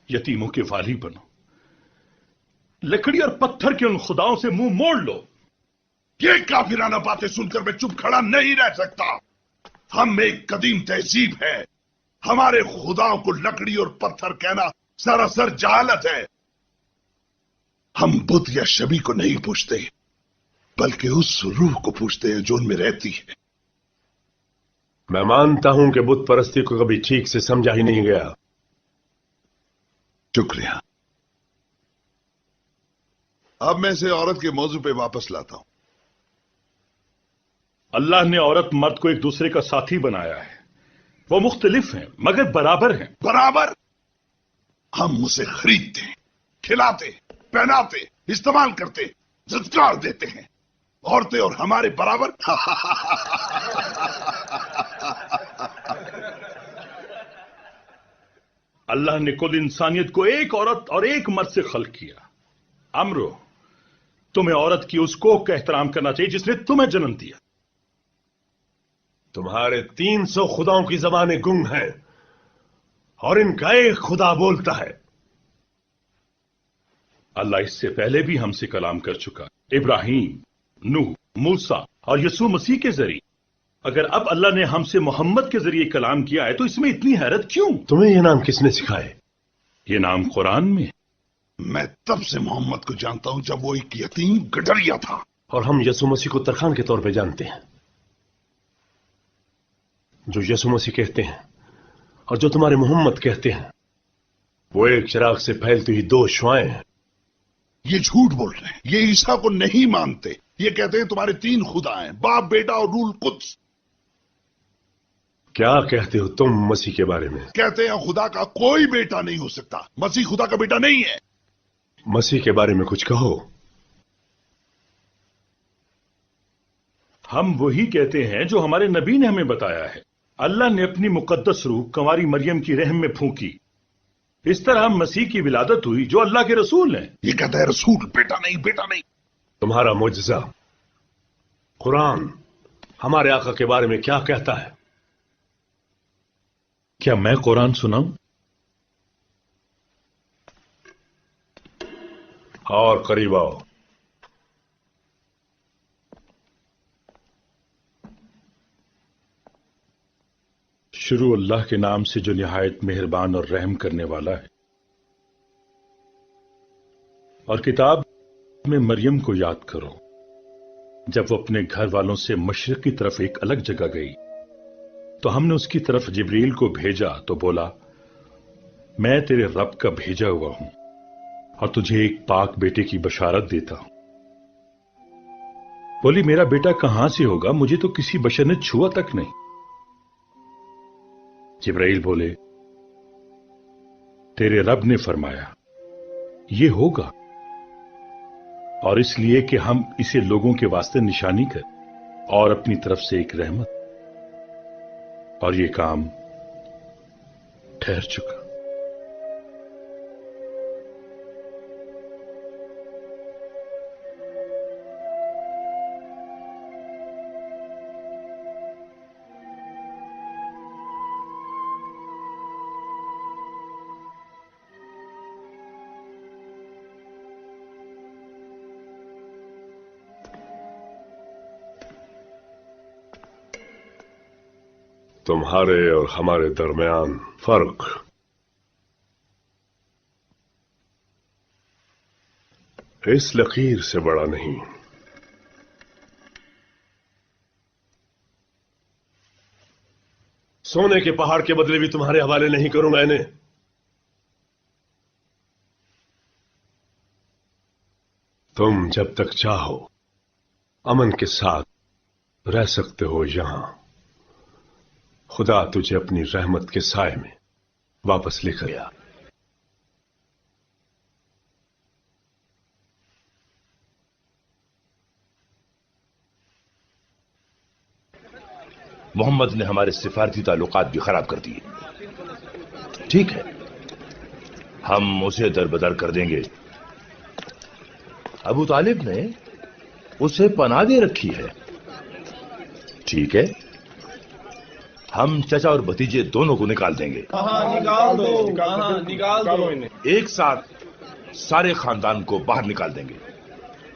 यतीमों के वाली बनो। लकड़ी और पत्थर के उन खुदाओं से मुंह मोड़ लो। ये काफिराना बातें सुनकर मैं चुप खड़ा नहीं रह सकता। हम एक कदीम तहजीब है, हमारे खुदाओं को लकड़ी और पत्थर कहना सरासर जहालत है। हम बुत या शबी को नहीं पूछते, बल्कि उस रूह को पूछते हैं जो उनमें रहती है। मैं मानता हूं कि बुत परस्ती को कभी ठीक से समझा ही नहीं गया। शुक्रिया। अब मैं इसे औरत के मौजू पे वापस लाता हूं। अल्लाह ने औरत मर्द को एक दूसरे का साथी बनाया है। वो मुख्तलिफ हैं मगर बराबर हैं। बराबर? हम उसे खरीदते, खिलाते, पहनाते, इस्तेमाल करते, ज़दकार देते हैं। औरतें और हमारे बराबर? अल्लाह ने कुल इंसानियत को एक औरत और एक मर्द से खल्क किया। अमरो, तुम्हें औरत की उस कोख का एहतराम करना चाहिए जिसने तुम्हें जन्म दिया। तुम्हारे 300 खुदाओं की जबानें गुंग हैं और इनका एक खुदा बोलता है। अल्लाह इससे पहले भी हमसे कलाम कर चुका, इब्राहिम, नूह, मूसा और यसू मसीह के जरिए। अगर अब अल्लाह ने हमसे मोहम्मद के जरिए कलाम किया है तो इसमें इतनी हैरत क्यों? तुम्हें यह नाम किसने सिखाए? ये नाम कुरान में। मैं तब से मोहम्मद को जानता हूं जब वो एक यतीम गडरिया था। और हम यसू मसीह को तरखान के तौर पे जानते हैं। जो यसू मसीह कहते हैं और जो तुम्हारे मोहम्मद कहते हैं, वो एक चिराग से फैलती हुई 2 शुआएं हैं। ये झूठ बोल रहे हैं। ये ईसा को नहीं मानते। ये कहते हैं तुम्हारे 3 खुदा हैं, बाप, बेटा और रूल कुद्स। क्या कहते हो तुम मसीह के बारे में? कहते हैं खुदा का कोई बेटा नहीं हो सकता। मसीह खुदा का बेटा नहीं है। मसीह के बारे में कुछ कहो। हम वही कहते हैं जो हमारे नबी ने हमें बताया है। अल्लाह ने अपनी मुकद्दस रूह कंवारी मरियम की रहम में फूंकी। इस तरह मसीह की विलादत हुई जो अल्लाह के रसूल हैं। ये कहता है रसूल, बेटा नहीं, बेटा नहीं। तुम्हारा मुजज़ा कुरान हमारे आका के बारे में क्या कहता है? क्या मैं कुरान सुनाऊं? और करीब आओ। शुरू अल्लाह के नाम से जो निहायत मेहरबान और रहम करने वाला है। और किताब में मरियम को याद करो जब वो अपने घर वालों से मशरिक की तरफ एक अलग जगह गई तो हमने उसकी तरफ जिब्रील को भेजा तो बोला, मैं तेरे रब का भेजा हुआ हूं और तुझे एक पाक बेटे की बशारत देता हूं। बोली, मेरा बेटा कहां से होगा? मुझे तो किसी बशर ने छुआ तक नहीं। जिब्राइल बोले, तेरे रब ने फरमाया ये होगा, और इसलिए कि हम इसे लोगों के वास्ते निशानी कर और अपनी तरफ से एक रहमत। और ये काम ठहर चुका। तुम्हारे और हमारे दरमियान फर्क इस लकीर से बड़ा नहीं। सोने के पहाड़ के बदले भी तुम्हारे हवाले नहीं करूंगा इन्हें। तुम जब तक चाहो अमन के साथ रह सकते हो यहां। खुदा तुझे अपनी रहमत के साए में वापस लेकर गया। मोहम्मद ने हमारे सिफारती ताल्लुकात भी खराब कर दिए। ٹھیک ہے، ہم اسے دربدر کر دیں گے۔ ابو طالب نے اسے پناہ دے رکھی ہے، ٹھیک ہے، ہم چچا اور بھتیجے دونوں کو نکال دیں گے۔ نکال دو انہیں۔ ایک ساتھ سارے خاندان کو باہر نکال دیں گے،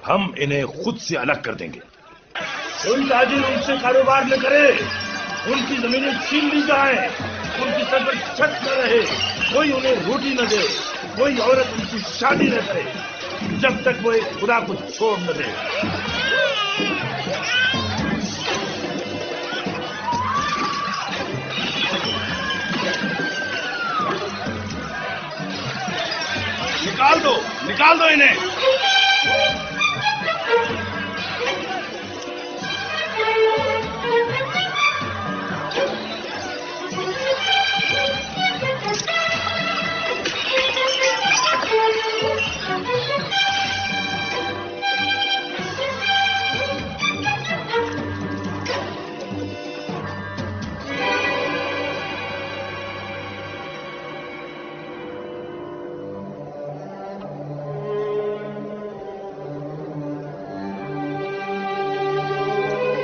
ہم انہیں خود سے الگ کر دیں گے۔ کوئی تاجر ان سے کاروبار نہ کرے، ان کی زمینیں چھین لی جائیں، ان کی سر پر چھت نہ رہے، کوئی انہیں روٹی نہ دے، کوئی عورت ان کی شادی نہ کرے جب تک وہ ایک خدا کو چھوڑ نہ دے۔ نکال دو انہیں۔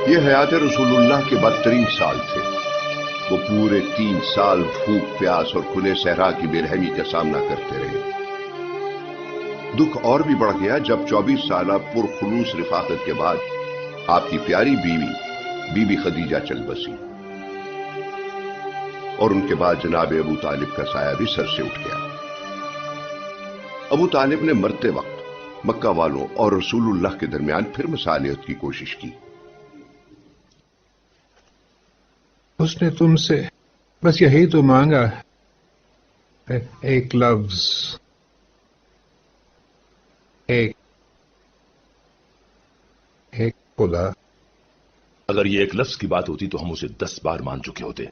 یہ حیات رسول اللہ کے بدترین سال تھے۔ وہ پورے 3 سال بھوک، پیاس اور کھلے صحرا کی بے رحمی کا سامنا کرتے رہے۔ دکھ اور بھی بڑھ گیا جب 24 سالہ پرخلوص رفاقت کے بعد آپ کی پیاری بیوی بی بی خدیجہ چل بسی، اور ان کے بعد جناب ابو طالب کا سایہ بھی سر سے اٹھ گیا۔ ابو طالب نے مرتے وقت مکہ والوں اور رسول اللہ کے درمیان پھر مصالحت کی کوشش کی۔ اس نے تم سے بس یہی تو مانگا ہے، ایک لفظ، ایک خدا۔ اگر یہ ایک لفظ کی بات ہوتی تو ہم اسے 10 بار مان چکے ہوتے،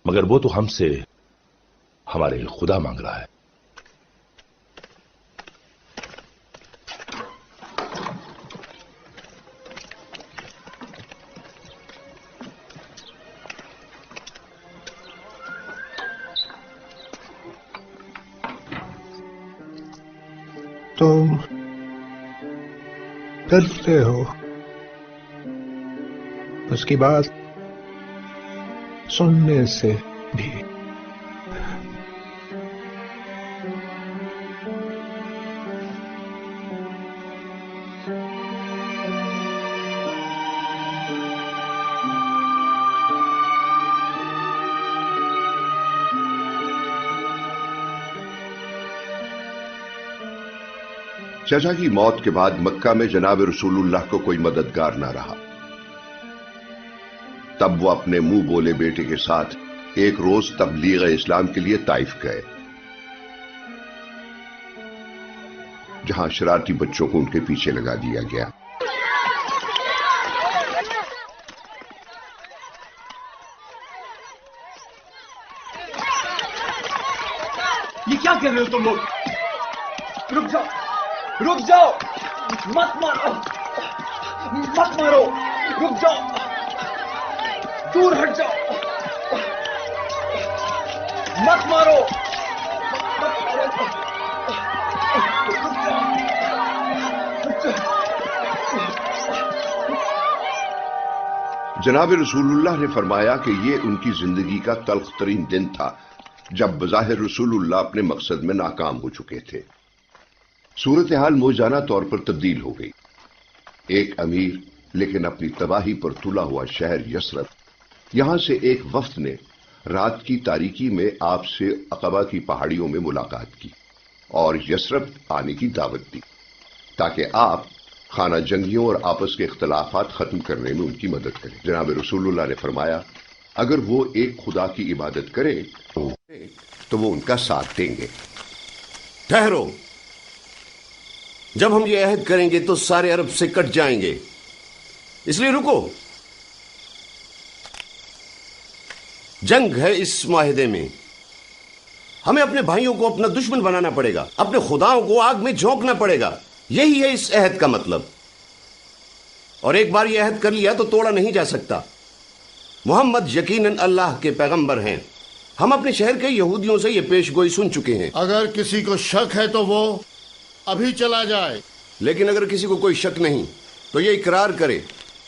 مگر وہ تو ہم سے ہمارے خدا مانگ رہا ہے۔ تم ڈرتے ہو اس کی بات سننے سے بھی۔ چچا کی موت کے بعد مکہ میں جناب رسول اللہ کو کوئی مددگار نہ رہا۔ تب وہ اپنے منہ بولے بیٹے کے ساتھ ایک روز تبلیغ اسلام کے لیے طائف گئے، جہاں شرارتی بچوں کو ان کے پیچھے لگا دیا گیا۔ یہ کیا کر رہے ہو تم لوگ؟ رک جاؤ، رک جاؤ، مت مارو، مت مارو، رک جاؤ، دور ہٹ جاؤ، مت مارو، جناب رسول اللہ نے فرمایا کہ یہ ان کی زندگی کا تلخ ترین دن تھا جب بظاہر رسول اللہ اپنے مقصد میں ناکام ہو چکے تھے۔ صورتحال موجانہ طور پر تبدیل ہو گئی۔ ایک امیر لیکن اپنی تباہی پر تلا ہوا شہر یثرب، یہاں سے ایک وفد نے رات کی تاریکی میں آپ سے عقبہ کی پہاڑیوں میں ملاقات کی اور یثرب آنے کی دعوت دی تاکہ آپ خانہ جنگیوں اور آپس کے اختلافات ختم کرنے میں ان کی مدد کریں۔ جناب رسول اللہ نے فرمایا اگر وہ ایک خدا کی عبادت کریں تو وہ ان کا ساتھ دیں گے۔ ٹھہرو، جب ہم یہ عہد کریں گے تو سارے عرب سے کٹ جائیں گے، اس لیے رکو۔ جنگ ہے اس معاہدے میں، ہمیں اپنے بھائیوں کو اپنا دشمن بنانا پڑے گا، اپنے خداؤں کو آگ میں جھونکنا پڑے گا، یہی ہے اس عہد کا مطلب۔ اور ایک بار یہ عہد کر لیا تو توڑا نہیں جا سکتا۔ محمد یقیناً اللہ کے پیغمبر ہیں، हम अपने शहर के यहूदियों से ये पेशगोई सुन चुके हैं। अगर किसी को शक है तो वो अभी चला जाए। लेकिन अगर किसी को कोई शक नहीं तो ये इकरार करे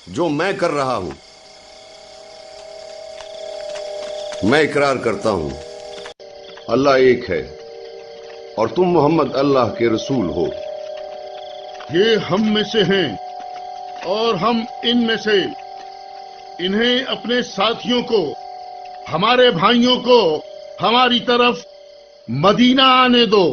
जो मैं कर रहा हूं। मैं इकरार करता हूं अल्लाह एक है और तुम मोहम्मद अल्लाह के रसूल हो। ये हम में से हैं और हम इनमें से। इन्हें अपने साथियों को, हमारे भाइयों को हमारी तरफ मदीना आने दो।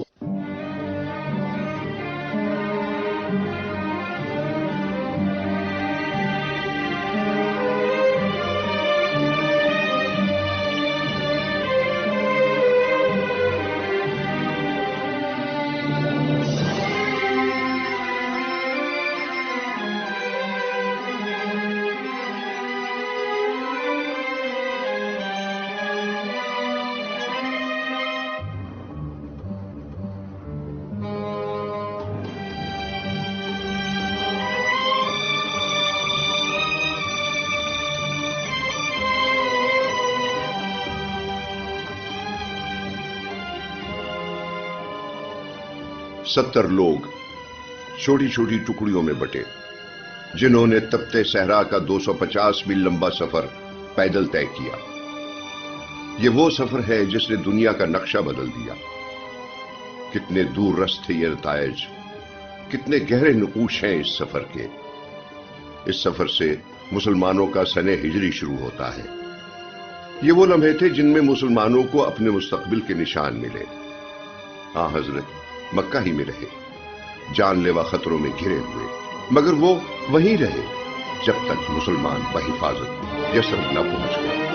सत्तर लोग छोटी छोटी टुकड़ियों में बटे, जिन्होंने तपते सहरा का 250 मील लंबा सफर पैदल तय किया। ये वो सफर है जिसने दुनिया का नक्शा बदल दिया। कितने दूर रस्त थे ये नतायज, कितने गहरे नकूश हैं इस सफर के। इस सफर से मुसलमानों का सने हिजरी शुरू होता है। ये वो लम्हे थे जिनमें मुसलमानों को अपने मुस्तकबिल के निशान मिले। हाँ हजरत मक्का ही में रहे, जानलेवा खतरों में घिरे हुए, मगर वो वहीं रहे जब तक मुसलमान बहिफाजत यसरब न पहुंच गए।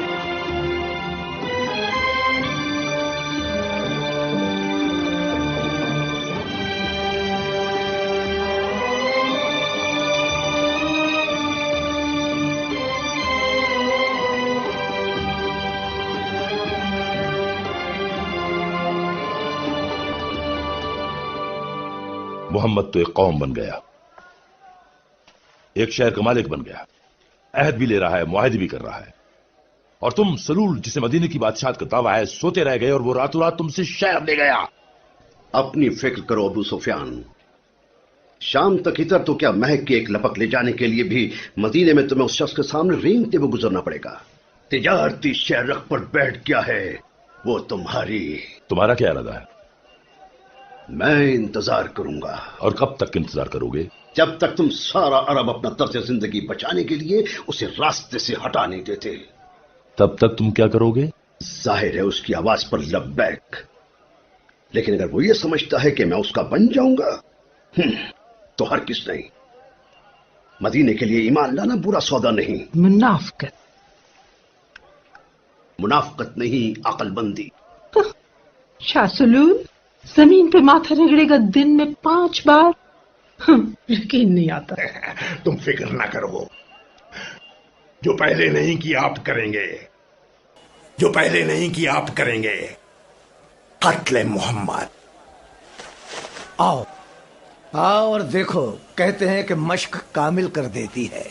मोहम्मद तो एक कौम बन गया, एक शहर का मालिक बन गया, अहद भी ले रहा है, मुआहदे भी कर रहा है। और तुम सलूल, जिसे मदीने की बादशाहत का दावा है, सोते रह गए और वो रातों रात तुमसे शहर ले गया। अपनी फिक्र करो अबू सुफियान। शाम तक इधर तो क्या महक की एक लपक ले जाने के लिए भी मदीने में तुम्हें उस शख्स के सामने रेंगते हुए गुजरना पड़ेगा। तिजारती शहर रख पर बैठ गया है वो तुम्हारा क्या इरादा है? मैं इंतजार करूंगा। और कब तक इंतजार करोगे? जब तक तुम सारा अरब अपना तर्ज जिंदगी बचाने के लिए उसे रास्ते से हटा नहीं देते। तब तक तुम क्या करोगे? जाहिर है उसकी आवाज पर लब्बैक। लेकिन अगर वो ये समझता है कि मैं उसका बन जाऊंगा तो हर किस नहीं। मदीने के लिए ईमान लाना बुरा सौदा नहीं। मुनाफकत नहीं, अक्लमंदी। शाह सलूल जमीन पे माथा रगड़ेगा दिन में 5 बार। यकीन नहीं आता। तुम फिक्र ना करो, जो पहले नहीं किया आप करेंगे, जो पहले नहीं किया आप करेंगे। कत्ले मोहम्मद। आओ आओ और देखो, कहते हैं कि मश्क कामिल कर देती है।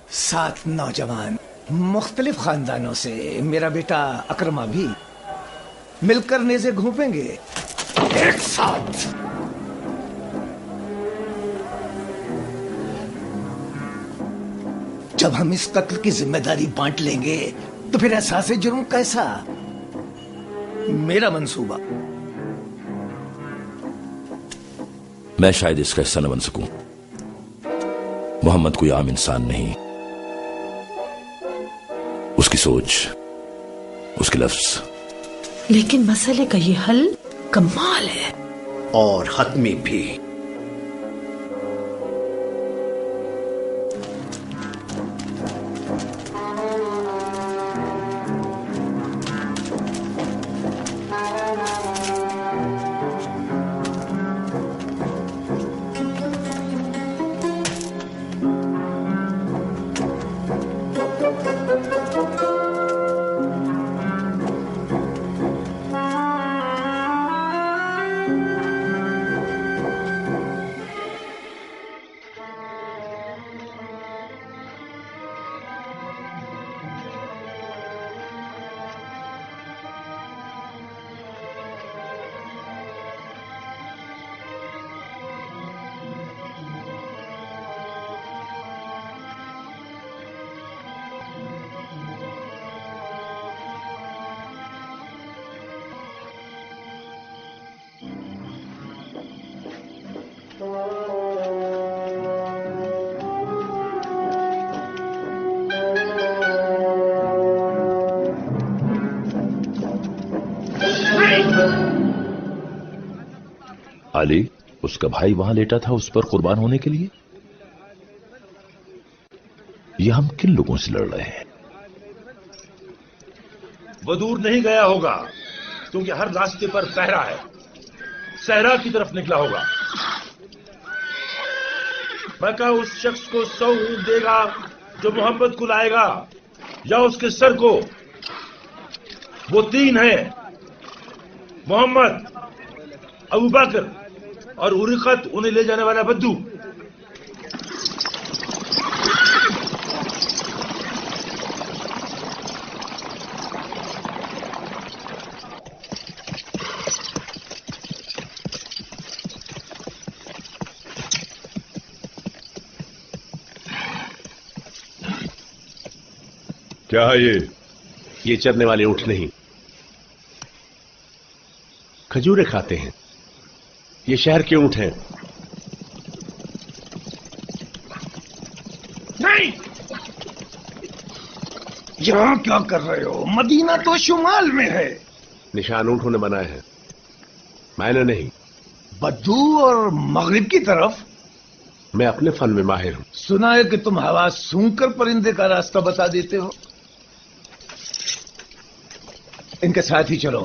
सात नौजवान मुख्तलिफ खानदानों से, मेरा बेटा अकरमा भी, मिलकर नेज़े घोंपेंगे एक साथ। जब हम इस कत्ल की जिम्मेदारी बांट लेंगे तो फिर एहसास जुर्म कैसा? मेरा मंसूबा। मैं शायद इसका हिस्सा न बन सकूं। मोहम्मद कोई आम इंसान नहीं। उसकी सोच, उसके लफ्ज। लेकिन मसले का ये हल कमाल है और हतमी भी। علی، اس کا بھائی وہاں لیٹا تھا اس پر قربان ہونے کے لیے. یہ ہم کن لوگوں سے لڑ رہے ہیں؟ وہ دور نہیں گیا ہوگا کیونکہ ہر راستے پر صحرا ہے. صحرا کی طرف نکلا ہوگا. مکہ اس شخص کو 100 اونٹ دے گا جو محمد کو لائے گا یا اس کے سر کو. وہ 3 ہیں: محمد، ابو بکر اور اریقت، انہیں لے جانے والا بدو. کیا ہے یہ چرنے والے اونٹ نہیں، کھجورے کھاتے ہیں. یہ شہر کے اونٹ ہیں. نہیں، یہاں کیا کر رہے ہو؟ مدینہ تو شمال میں ہے. نشان اونٹوں نے بنائے ہیں، میں نے نہیں. بدو اور مغرب کی طرف. میں اپنے فن میں ماہر ہوں. سنا ہے کہ تم ہوا سونگ کر پرندے کا راستہ بتا دیتے ہو. ان کے ساتھ ہی چلو.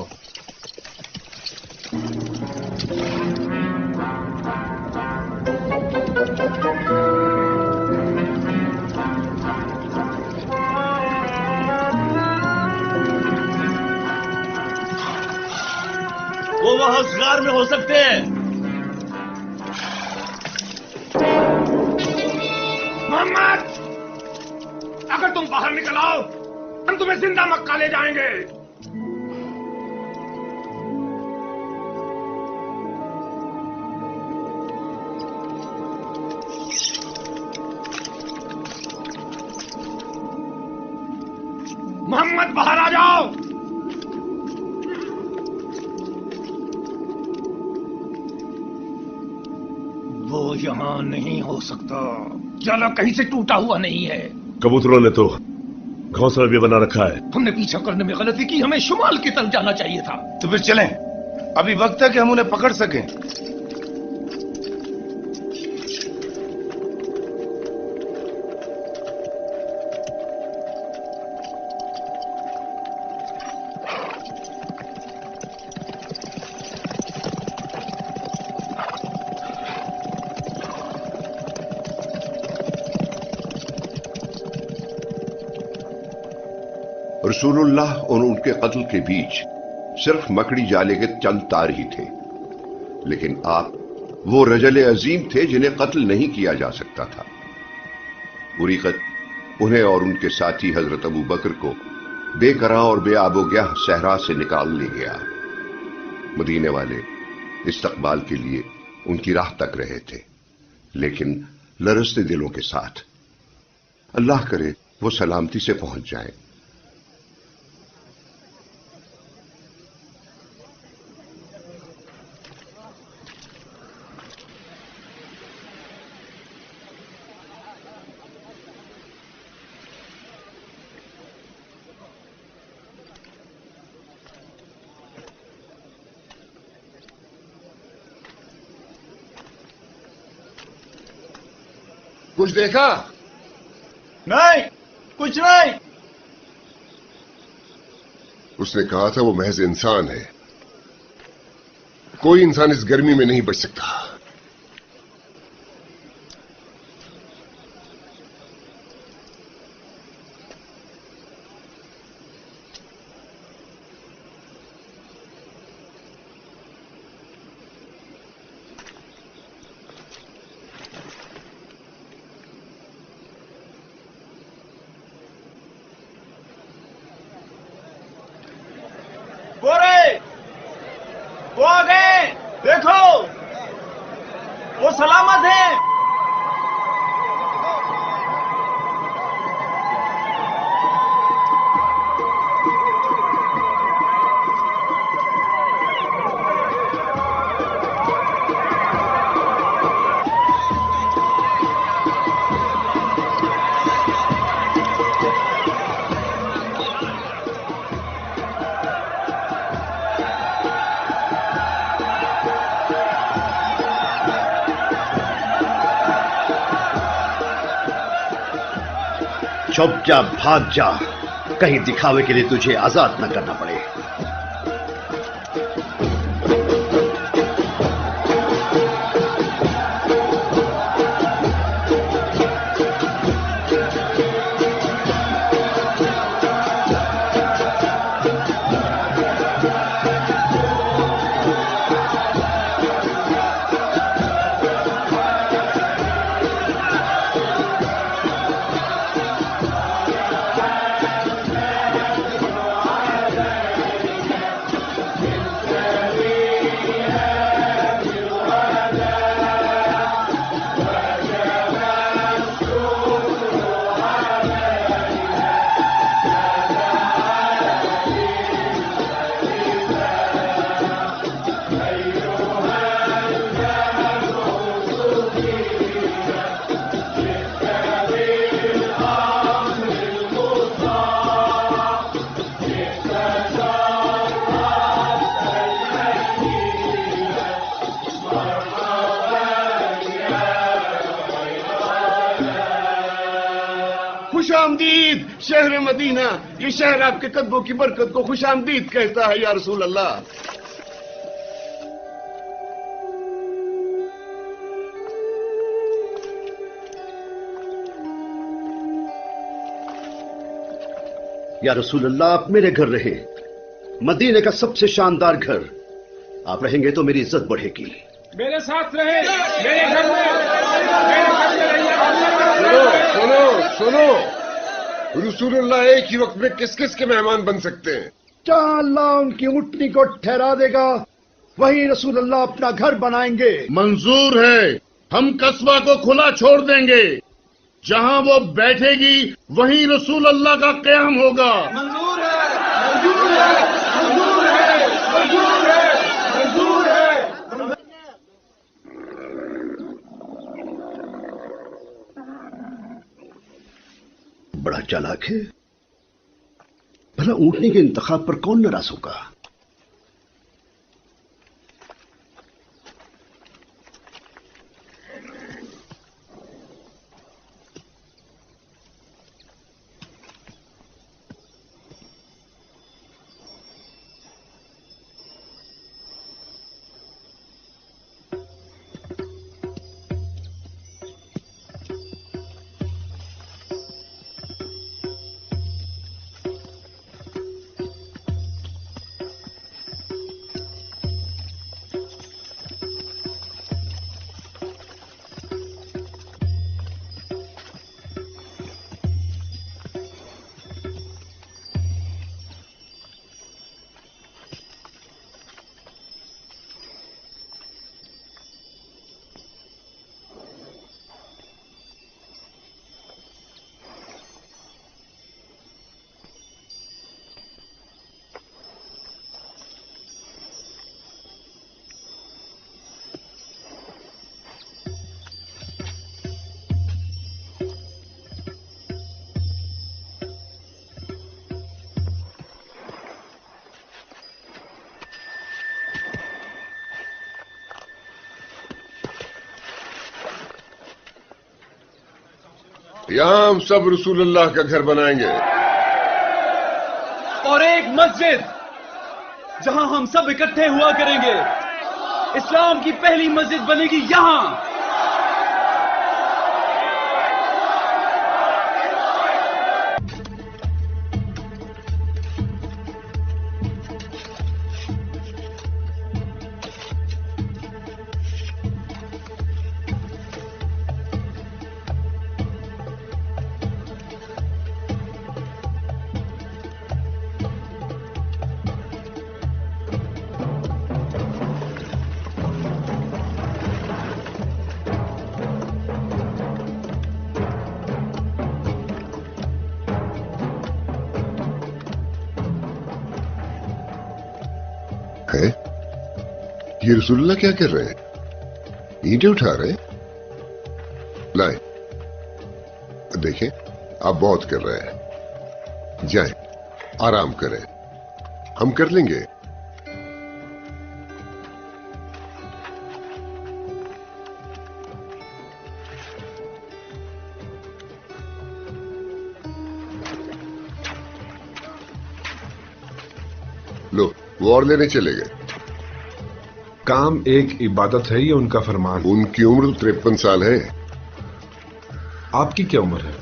وہ وہاں اس غار میں ہو سکتے ہیں. محمد، اگر تم باہر نکل آؤ ہم تمہیں زندہ مکہ لے جائیں گے. محمد، باہر آ جاؤ. وہ یہاں نہیں ہو سکتا. چلو، کہیں سے ٹوٹا ہوا نہیں ہے. کبوتروں نے تو گھونسلہ بھی بنا رکھا ہے. ہم نے پیچھا کرنے میں غلطی کی. ہمیں شمال کی طرف جانا چاہیے تھا. تو پھر چلیں، ابھی وقت ہے کہ ہم انہیں پکڑ سکیں. رسول اللہ اور ان کے قتل کے بیچ صرف مکڑی جالے کے چند تار ہی تھے، لیکن آپ وہ رجل عظیم تھے جنہیں قتل نہیں کیا جا سکتا تھا. اریقت انہیں اور ان کے ساتھی حضرت ابو بکر کو بے قرار اور بے آب و گیاہ صحرا سے نکال لے گیا. مدینے والے استقبال کے لیے ان کی راہ تک رہے تھے، لیکن لرزتے دلوں کے ساتھ. اللہ کرے وہ سلامتی سے پہنچ جائیں. کچھ دیکھا؟ نہیں، کچھ نہیں. اس نے کہا تھا وہ محض انسان ہے. کوئی انسان اس گرمی میں نہیں بچ سکتا. وہ آ گئے، دیکھو وہ سلامت ہیں. चुपचाप भाग जा, कहीं दिखावे के लिए तुझे आजाद न करना पड़े। खुशामदीद शहर मदीना, ये शहर आपके कदमों की बरकत को खुशामदीद कहता है या रसूल अल्लाह। या रसूल अल्लाह, आप मेरे घर रहे, मदीने का सबसे शानदार घर। आप रहेंगे तो मेरी इज्जत बढ़ेगी। मेरे साथ रहे, मेरे घर में रहिए। सुनो सुनो, रसूलुल्लाह एक ही वक्त में किस किस के मेहमान बन सकते हैं? जहां अल्लाह उनकी ऊँटनी को ठहरा देगा वहीं रसूल अल्लाह अपना घर बनाएंगे। मंजूर है, हम कस्बा को खुला छोड़ देंगे। जहां वो बैठेगी वहीं रसूल अल्लाह का क़याम होगा। मंजूर है, मंजूर है, मंजूर है, मंजूर है, मंजूर है। बड़ा चालाक है। भला ऊँटनी के इंतखाब पर कौन नाराज होगा? यहां हम सब रसूलुल्लाह का घर बनाएंगे और एक मस्जिद जहां हम सब इकट्ठे हुआ करेंगे। इस्लाम की पहली मस्जिद बनेगी यहां। है? ये रसूलुल्लाह क्या कर रहे हैं? ईंटें उठा रहे हैं? लाए, देखें, आप बहुत कर रहे हैं। जाएं, आराम करें, हम कर लेंगे। लो वो और लेने चले गए। काम एक इबादत है, ये उनका फरमान। उनकी उम्र तो 53 साल है। आपकी क्या उम्र है?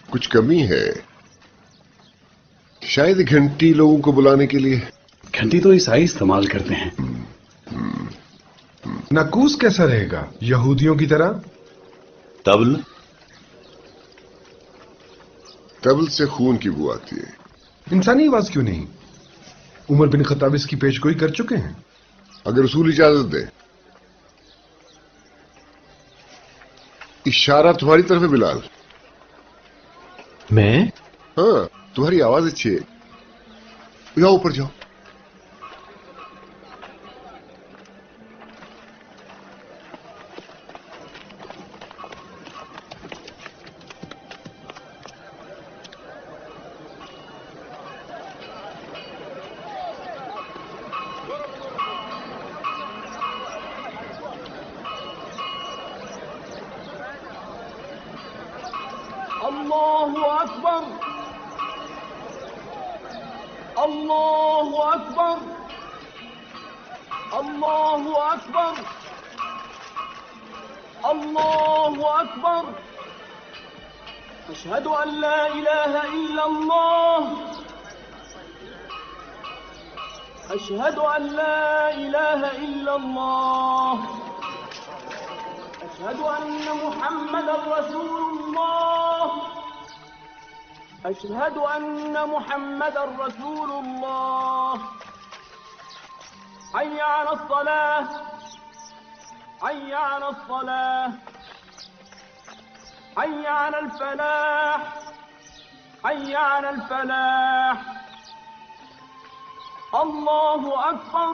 कुछ कमी है शायद। घंटी लोगों को बुलाने के लिए। घंटी तो ईसाई इस्तेमाल करते हैं। नकूस कैसा रहेगा, यहूदियों की तरह? तबल? तबल से खून की बू आती है। इंसानी आवाज क्यों नहीं? उमर बिन खत्ताब इसकी पेशगोई कर चुके हैं। अगर रसूल इजाजत दे। इशारा तुम्हारी तरफ है बिलाल। मैं? हाँ, तुम्हारी आवाज अच्छी है। जाओ ऊपर जाओ। अल्लाहु अकबर, अल्लाहु अकबर, अल्लाहु अकबर, अल्लाहु अकबर। अशहदु अन ला इलाहा इल्लल्लाह, अशहदु अन ला इलाहा इल्लल्लाह, अशहदु अन्न मुहम्मदर रसूलुल्लाह, अशहदु अन्न मुहम्मदर रसूलुल्लाह। हय्या अलस सलाह, हय्या अलस सलाह, हय्या अलल फलाह, हय्या अलल फलाह। अल्लाहु अकबर,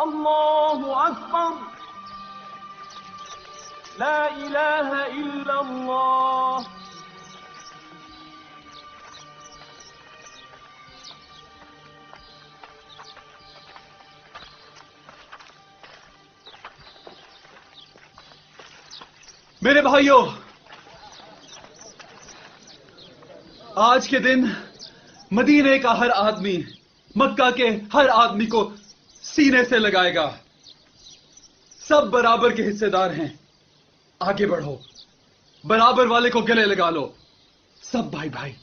अल्लाहु अकबर, ला इलाहा इल्लल्लाह। मेरे भाइयों, आज के दिन मदीने का हर आदमी मक्का के हर आदमी को सीने से लगाएगा। सब बराबर के हिस्सेदार हैं। आगे बढ़ो, बराबर वाले को गले लगा लो। सब भाई भाई।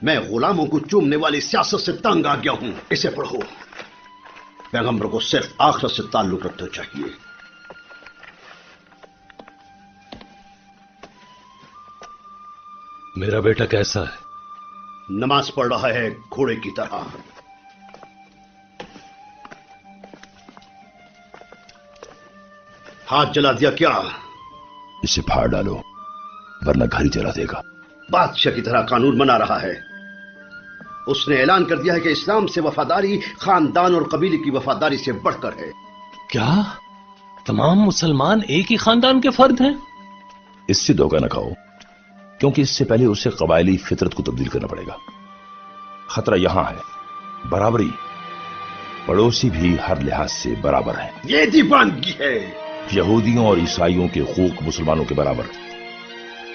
मैं गुलामों को चूमने वाली सियासत से तंग आ गया हूं। इसे पढ़ो। पैगंबर को सिर्फ आखिरत से ताल्लुक रखना चाहिए। मेरा बेटा कैसा है? नमाज पढ़ रहा है घोड़े की तरह। हाथ जला दिया क्या? इसे फाड़ डालो वरना घर ही जला देगा। बादशाह की तरह कानून बना रहा है। उसने ऐलान कर दिया है कि इस्लाम से वफादारी खानदान और कबीले की वफादारी से बढ़कर है। क्या तमाम मुसलमान एक ही खानदान के फर्द हैं? इससे धोखा न खाओ, क्योंकि इससे पहले उसे कबायली फितरत को तब्दील करना पड़ेगा। खतरा यहां है, बराबरी। पड़ोसी भी हर लिहाज से बराबर हैं। ये दीवानगी है। यहूदियों और ईसाइयों के हुकूक मुसलमानों के बराबर।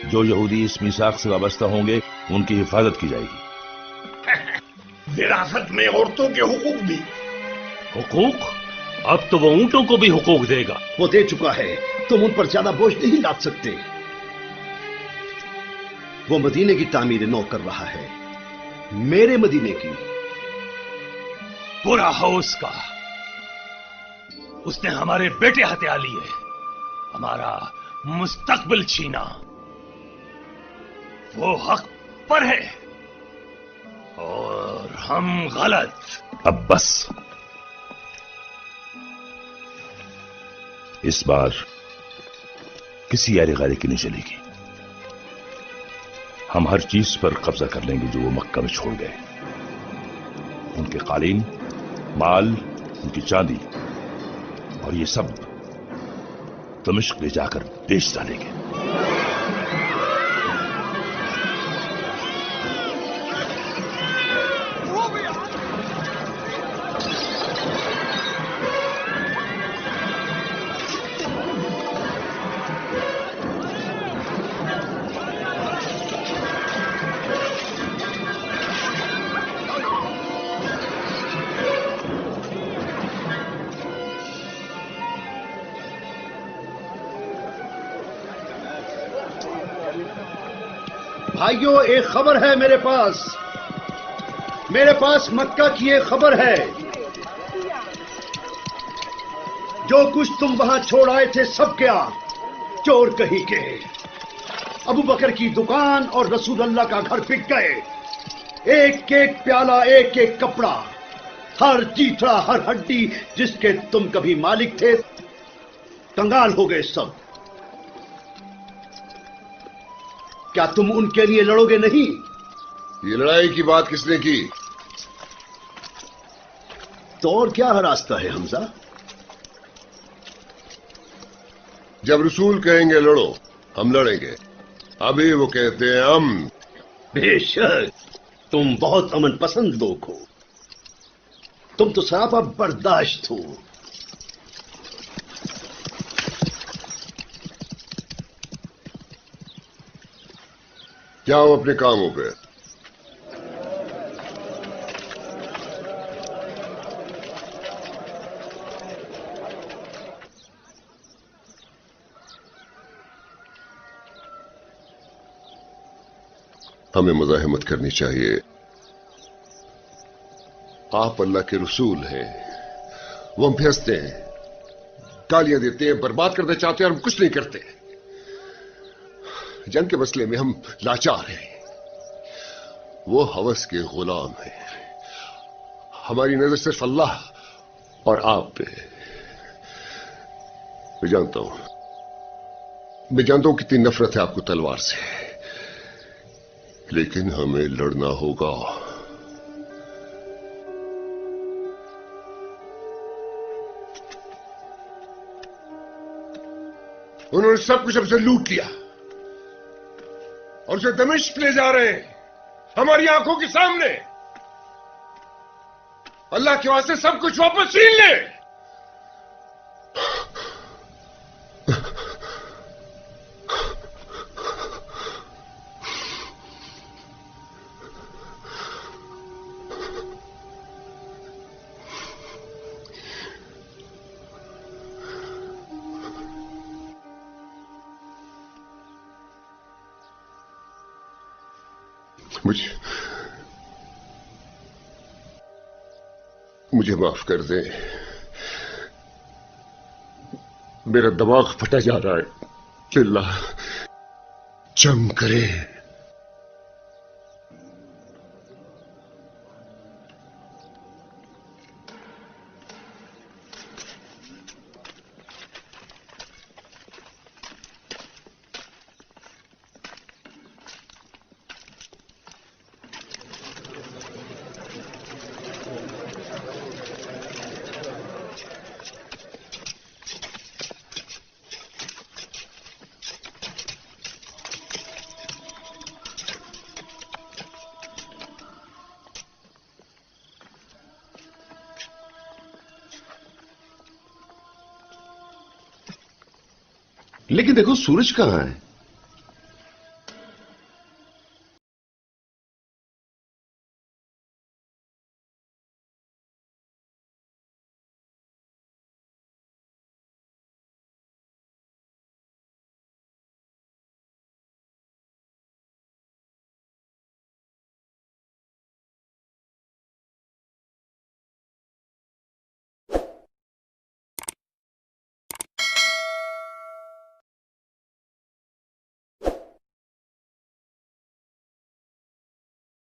जो यहूदी इस मीसाक से वाबस्ता होंगे उनकी हिफाजत की जाएगी। विरासत में औरतों के हुकूक भी। हुकूक? अब तो वो ऊंटों को भी हुकूक देगा। वो दे चुका है, तुम उन पर ज्यादा बोझ नहीं लाद सकते। वो मदीने की तामीर नौ कर रहा है, मेरे मदीने की। बुरा हो उसका, उसने हमारे बेटे हत्या लिए, हमारा मुस्तकबिल छीना। वो हक पर है और हम गलत। अब बस, इस बार किसी यारी गारी की नहीं चलेगी। हम हर चीज पर कब्जा कर लेंगे जो वो मक्का में छोड़ गए। उनके कालीन, माल, उनकी चांदी, और ये सब दमिश्क ले जाकर बेच डालेंगे। भाइयों, एक खबर है मेरे पास मक्का की एक खबर है। जो कुछ तुम वहां छोड़ आए थे सब क्या? चोर कहीं के। अबू बकर की दुकान और रसूल अल्लाह का घर बिक गए। एक एक प्याला, एक एक कपड़ा, हर चीथड़ा, हर हड्डी जिसके तुम कभी मालिक थे, कंगाल हो गए सब। क्या तुम उनके लिए लड़ोगे नहीं? ये लड़ाई की बात किसने की? तो और क्या रास्ता है हमजा? जब रसूल कहेंगे लड़ो, हम लड़ेंगे। अभी वो कहते हैं हम। बेशक तुम बहुत अमन पसंद लोग हो। तुम तो सरापा बर्दाश्त हो। जाओ अपने कामों पे। हमें मज़ाहमत करनी चाहिए। आप अल्लाह के रसूल हैं। वो हम पे हंसते हैं, गालियां देते हैं, बर्बाद करना चाहते हैं और हम कुछ नहीं करते। जंग के मसले में हम लाचार हैं। वो हवस के गुलाम हैं। हमारी नजर सिर्फ अल्लाह और आप पे। मैं जानता हूं कितनी नफरत है आपको तलवार से, लेकिन हमें लड़ना होगा। उन्होंने सब कुछ हमसे लूट लिया और उसे दमिश्क ले जा रहे हैं हमारी आंखों के सामने। अल्लाह के वास्ते सब कुछ वापस छीन ले। मुझे माफ कर दे। मेरा दिमाग फटा जा रहा है। अल्लाह जंग करे। लेकिन देखो सूरज कहां है?